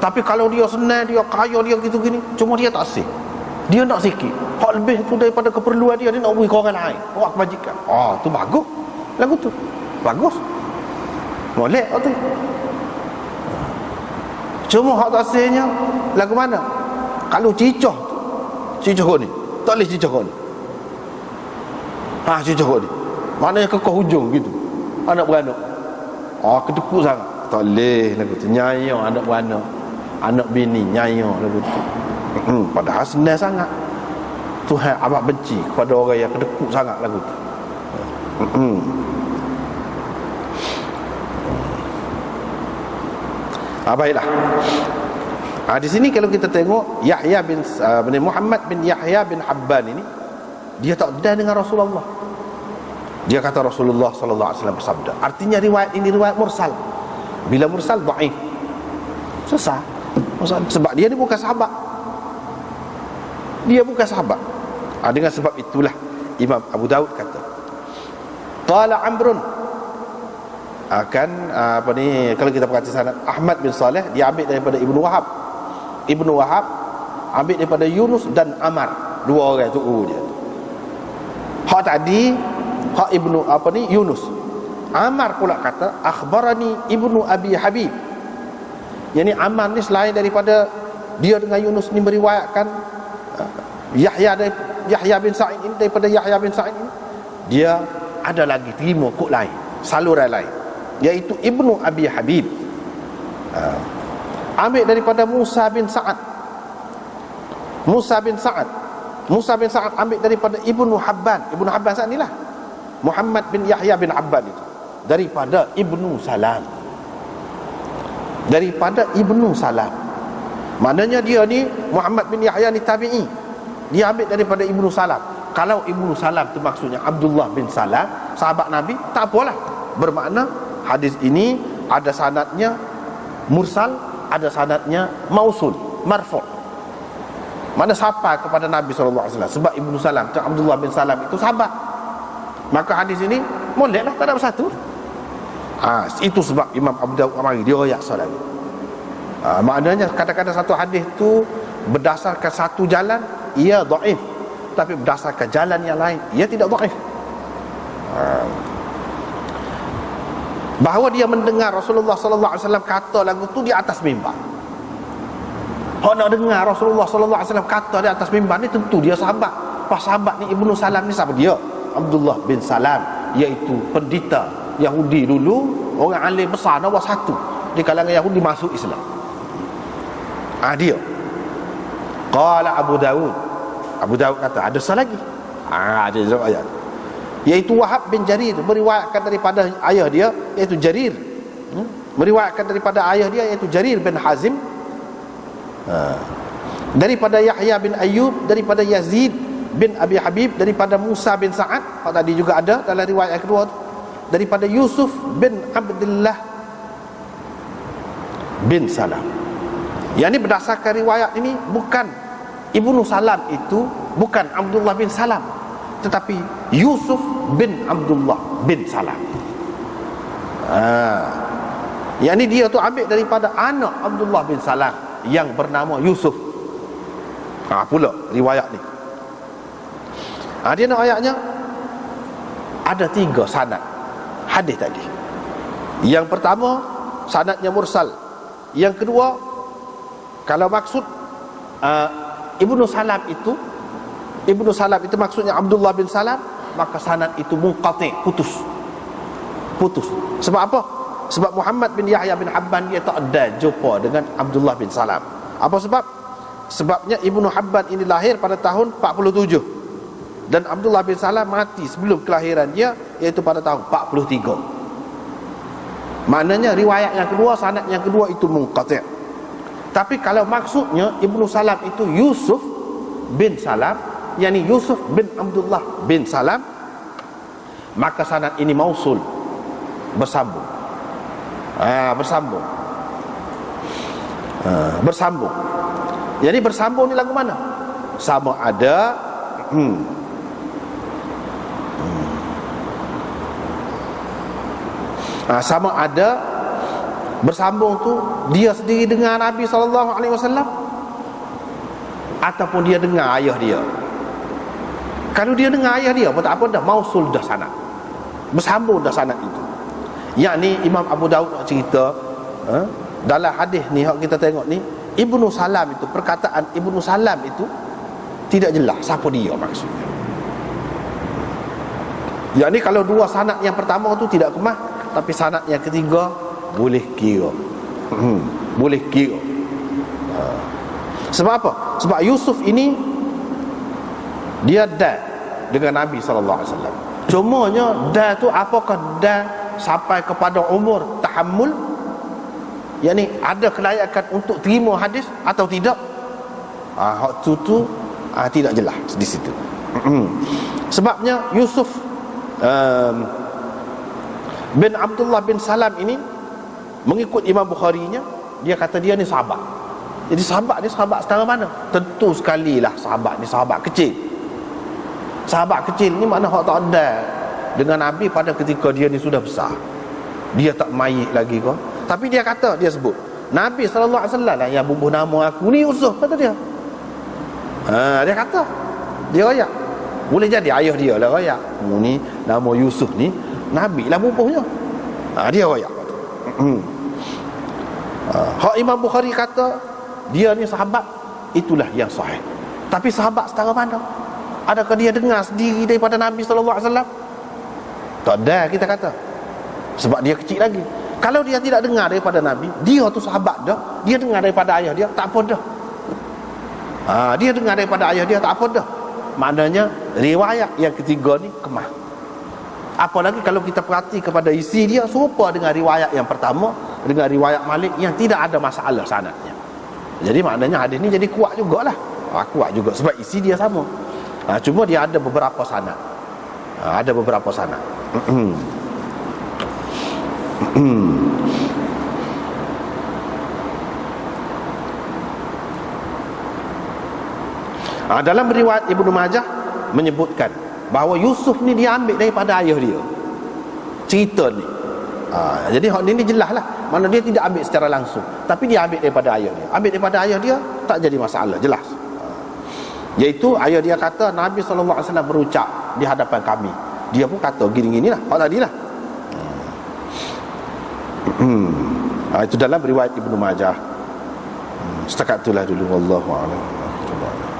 Tapi kalau dia senang, dia kaya, dia gitu-gini, cuma dia tak sih. Dia nak sikit. Hak lebih tu daripada keperluan dia nak beri ke orang lain, buat kebajikan. Tu bagus. Lagu tu bagus. Boleh tu. Cuma hak tak sihnya lagu mana? Kalau cicoh ni, tak boleh cicoh ni. Cicoh ni. Maknanya kekeh hujung gitu. Anak beranak. Kedekut sangat. Tak boleh lagu tu. Nyayang anak beranak, anak bini nyayang lagu tu. Padahal senang sangat. Tuhan amat benci kepada orang yang kedekut sangat lagu tu. Baiklah. Di sini kalau kita tengok Yahya bin Muhammad bin Yahya bin Habban ini, dia tak beda dengan Rasulullah. Dia kata Rasulullah sallallahu alaihi wasallam bersabda. Artinya riwayat ini riwayat mursal. Bila mursal dhaif, susah. Sebab dia ni bukan sahabat. Dengan sebab itulah Imam Abu Daud kata, qala Amrun, kalau kita perhati sanad Ahmad bin Saleh, dia ambil daripada Ibnu Wahab ambil daripada Yunus dan Amar, 2 orang tu dia. Hak tadi hak Yunus. Amar pula kata akhbarani Ibnu Abi Habib. Yani Amar ni selain daripada dia dengan Yunus ni meriwayatkan Yahya bin Sa'id ini daripada Yahya bin Sa'id ini, dia ada lagi terima kod lain, saluran lain, iaitu Ibnu Abi Habib. Ambil daripada Musa bin Sa'ad ambil daripada Ibnu Habban saat inilah Muhammad bin Yahya bin Habban itu, daripada Ibnu Salam. Maknanya dia ni Muhammad bin Yahya ni tabi'i, dia ambil daripada Ibnu Salam. Kalau Ibnu Salam tu maksudnya Abdullah bin Salam, sahabat Nabi, tak apalah. Bermakna hadis ini ada sanadnya mursal, ada sanadnya mausul, marfu'. Mana sampai kepada Nabi SAW. Sebab Ibnu Salam, Abdullah bin Salam itu sahabat. Maka hadis ini molek lah, tak ada bersatu. Itu sebab Imam Abu Daud mari dia royak solat. Maknanya kadang-kadang satu hadis tu berdasarkan satu jalan ia dhaif, tapi berdasarkan jalan yang lain ia tidak dhaif. Bahawa dia mendengar Rasulullah sallallahu alaihi wasallam kata lagu tu di atas mimbar. Hak nak dengar Rasulullah sallallahu alaihi wasallam kata di atas mimbar ni tentu dia sahabat. Pas sahabat ni Ibnu Salam ni siapa dia? Abdullah bin Salam, iaitu pendeta Yahudi dulu, orang alim besar nombor satu di kalangan Yahudi masuk Islam. Dia. Qala Abu Daud. Abu Daud kata ada satu lagi. Ada ayat. Iaitu Wahab bin Jarir meriwayatkan daripada ayah dia iaitu Jarir. Meriwayatkan daripada ayah dia iaitu Jarir bin Hazim. Daripada Yahya bin Ayyub, daripada Yazid bin Abi Habib, daripada Musa bin Sa'ad, tadi juga ada dalam riwayat yang kedua, daripada Yusuf bin Abdullah bin Salam. Yang ini berdasarkan riwayat ini bukan Ibnu Salam itu bukan Abdullah bin Salam, tetapi Yusuf bin Abdullah bin Salam. Yang ini dia tu ambil daripada anak Abdullah bin Salam yang bernama Yusuf. Pula riwayat ni. Dia nak ayatnya ada 3 sanad hadis tadi. Yang pertama sanadnya mursal. Yang kedua, kalau maksud Ibnu Salam itu maksudnya Abdullah bin Salam, maka sanad itu munqati, putus. Sebab apa? Sebab Muhammad bin Yahya bin Habban dia tak ada jumpa dengan Abdullah bin Salam. Apa sebab? Sebabnya Ibnu Habban ini lahir pada tahun 47 dan Abdullah bin Salam mati sebelum kelahiran dia, iaitu pada tahun 43. Maknanya riwayat yang kedua, sanad yang kedua itu munqati'. Tapi kalau maksudnya Ibnu Salam itu Yusuf bin Salam, yakni Yusuf bin Abdullah bin Salam, maka sanad ini mausul, bersambung. Bersambung. Jadi bersambung ni lagu mana? Sama ada sama ada bersambung tu dia sendiri dengar Nabi SAW ataupun dia dengar ayah dia. Kalau dia dengar ayah dia pun tak apa dah, mausul dah sanad, bersambung dah sanad itu. Yang ni Imam Abu Daud nak cerita dalam hadis ni yang kita tengok ni, Ibnu Salam itu, perkataan Ibnu Salam itu tidak jelas siapa dia maksudnya. Yang ni kalau dua sanad yang pertama tu tidak kemah, tapi sanad yang ketiga boleh kira. Boleh kira. Sebab apa? Sebab Yusuf ini dia dad dengan Nabi SAW. Cumanya dad tu apakah dad sampai kepada umur tahammul, yakni ada kelayakan untuk terima hadis atau tidak? Hak tu tidak jelas di situ. Sebabnya Yusuf bin Abdullah bin Salam ini mengikut Imam Bukhari-nya, dia kata dia ni sahabat. Jadi sahabat ni sahabat setara mana? Tentu sekali lah sahabat ni sahabat kecil. Sahabat kecil ni makna hak tak ada dengan Nabi pada ketika dia ni sudah besar. Dia tak mayit lagi kau. Tapi dia kata, dia sebut Nabi SAW lah yang bubuh nama aku ni Yusuf, kata dia. Dia kata, dia royak. Boleh jadi ayah dia lah royak. Ni nama Yusuf ni Nabi lah bubuhnya. Dia royak. Hak Imam Bukhari kata dia ni sahabat, itulah yang sahih. Tapi sahabat setara mana? Adakah dia dengar sendiri daripada Nabi SAW? Tak ada, kita kata. Sebab dia kecil lagi. Kalau dia tidak dengar daripada Nabi, dia tu sahabat dah, dia dengar daripada ayah dia, tak apa dah. Dia dengar daripada ayah dia, tak apa dah. Maknanya riwayat yang ketiga ni kemah. Apalagi kalau kita perhati kepada isi dia, serupa dengan riwayat yang pertama, dengan riwayat Malik yang tidak ada masalah sanadnya. Jadi maknanya hadis ni jadi kuat jugalah. Kuat juga sebab isi dia sama. Cuma dia ada beberapa sanad. Ada beberapa sanad. Dalam riwayat Ibnu Majah menyebutkan bahawa Yusuf ni dia ambil daripada ayah dia. cerita ni. Jadi hak ni jelas lah, mana dia tidak ambil secara langsung, tapi dia ambil daripada ayah dia. Ambil daripada ayah dia tak jadi masalah, jelas. Iaitu ayah dia kata Nabi SAW berucap di hadapan kami. Dia pun kata gini-gini lah, hak tadi lah. Itu dalam riwayat Ibnu Majah. Setakat itulah dulu, wallahu a'lam.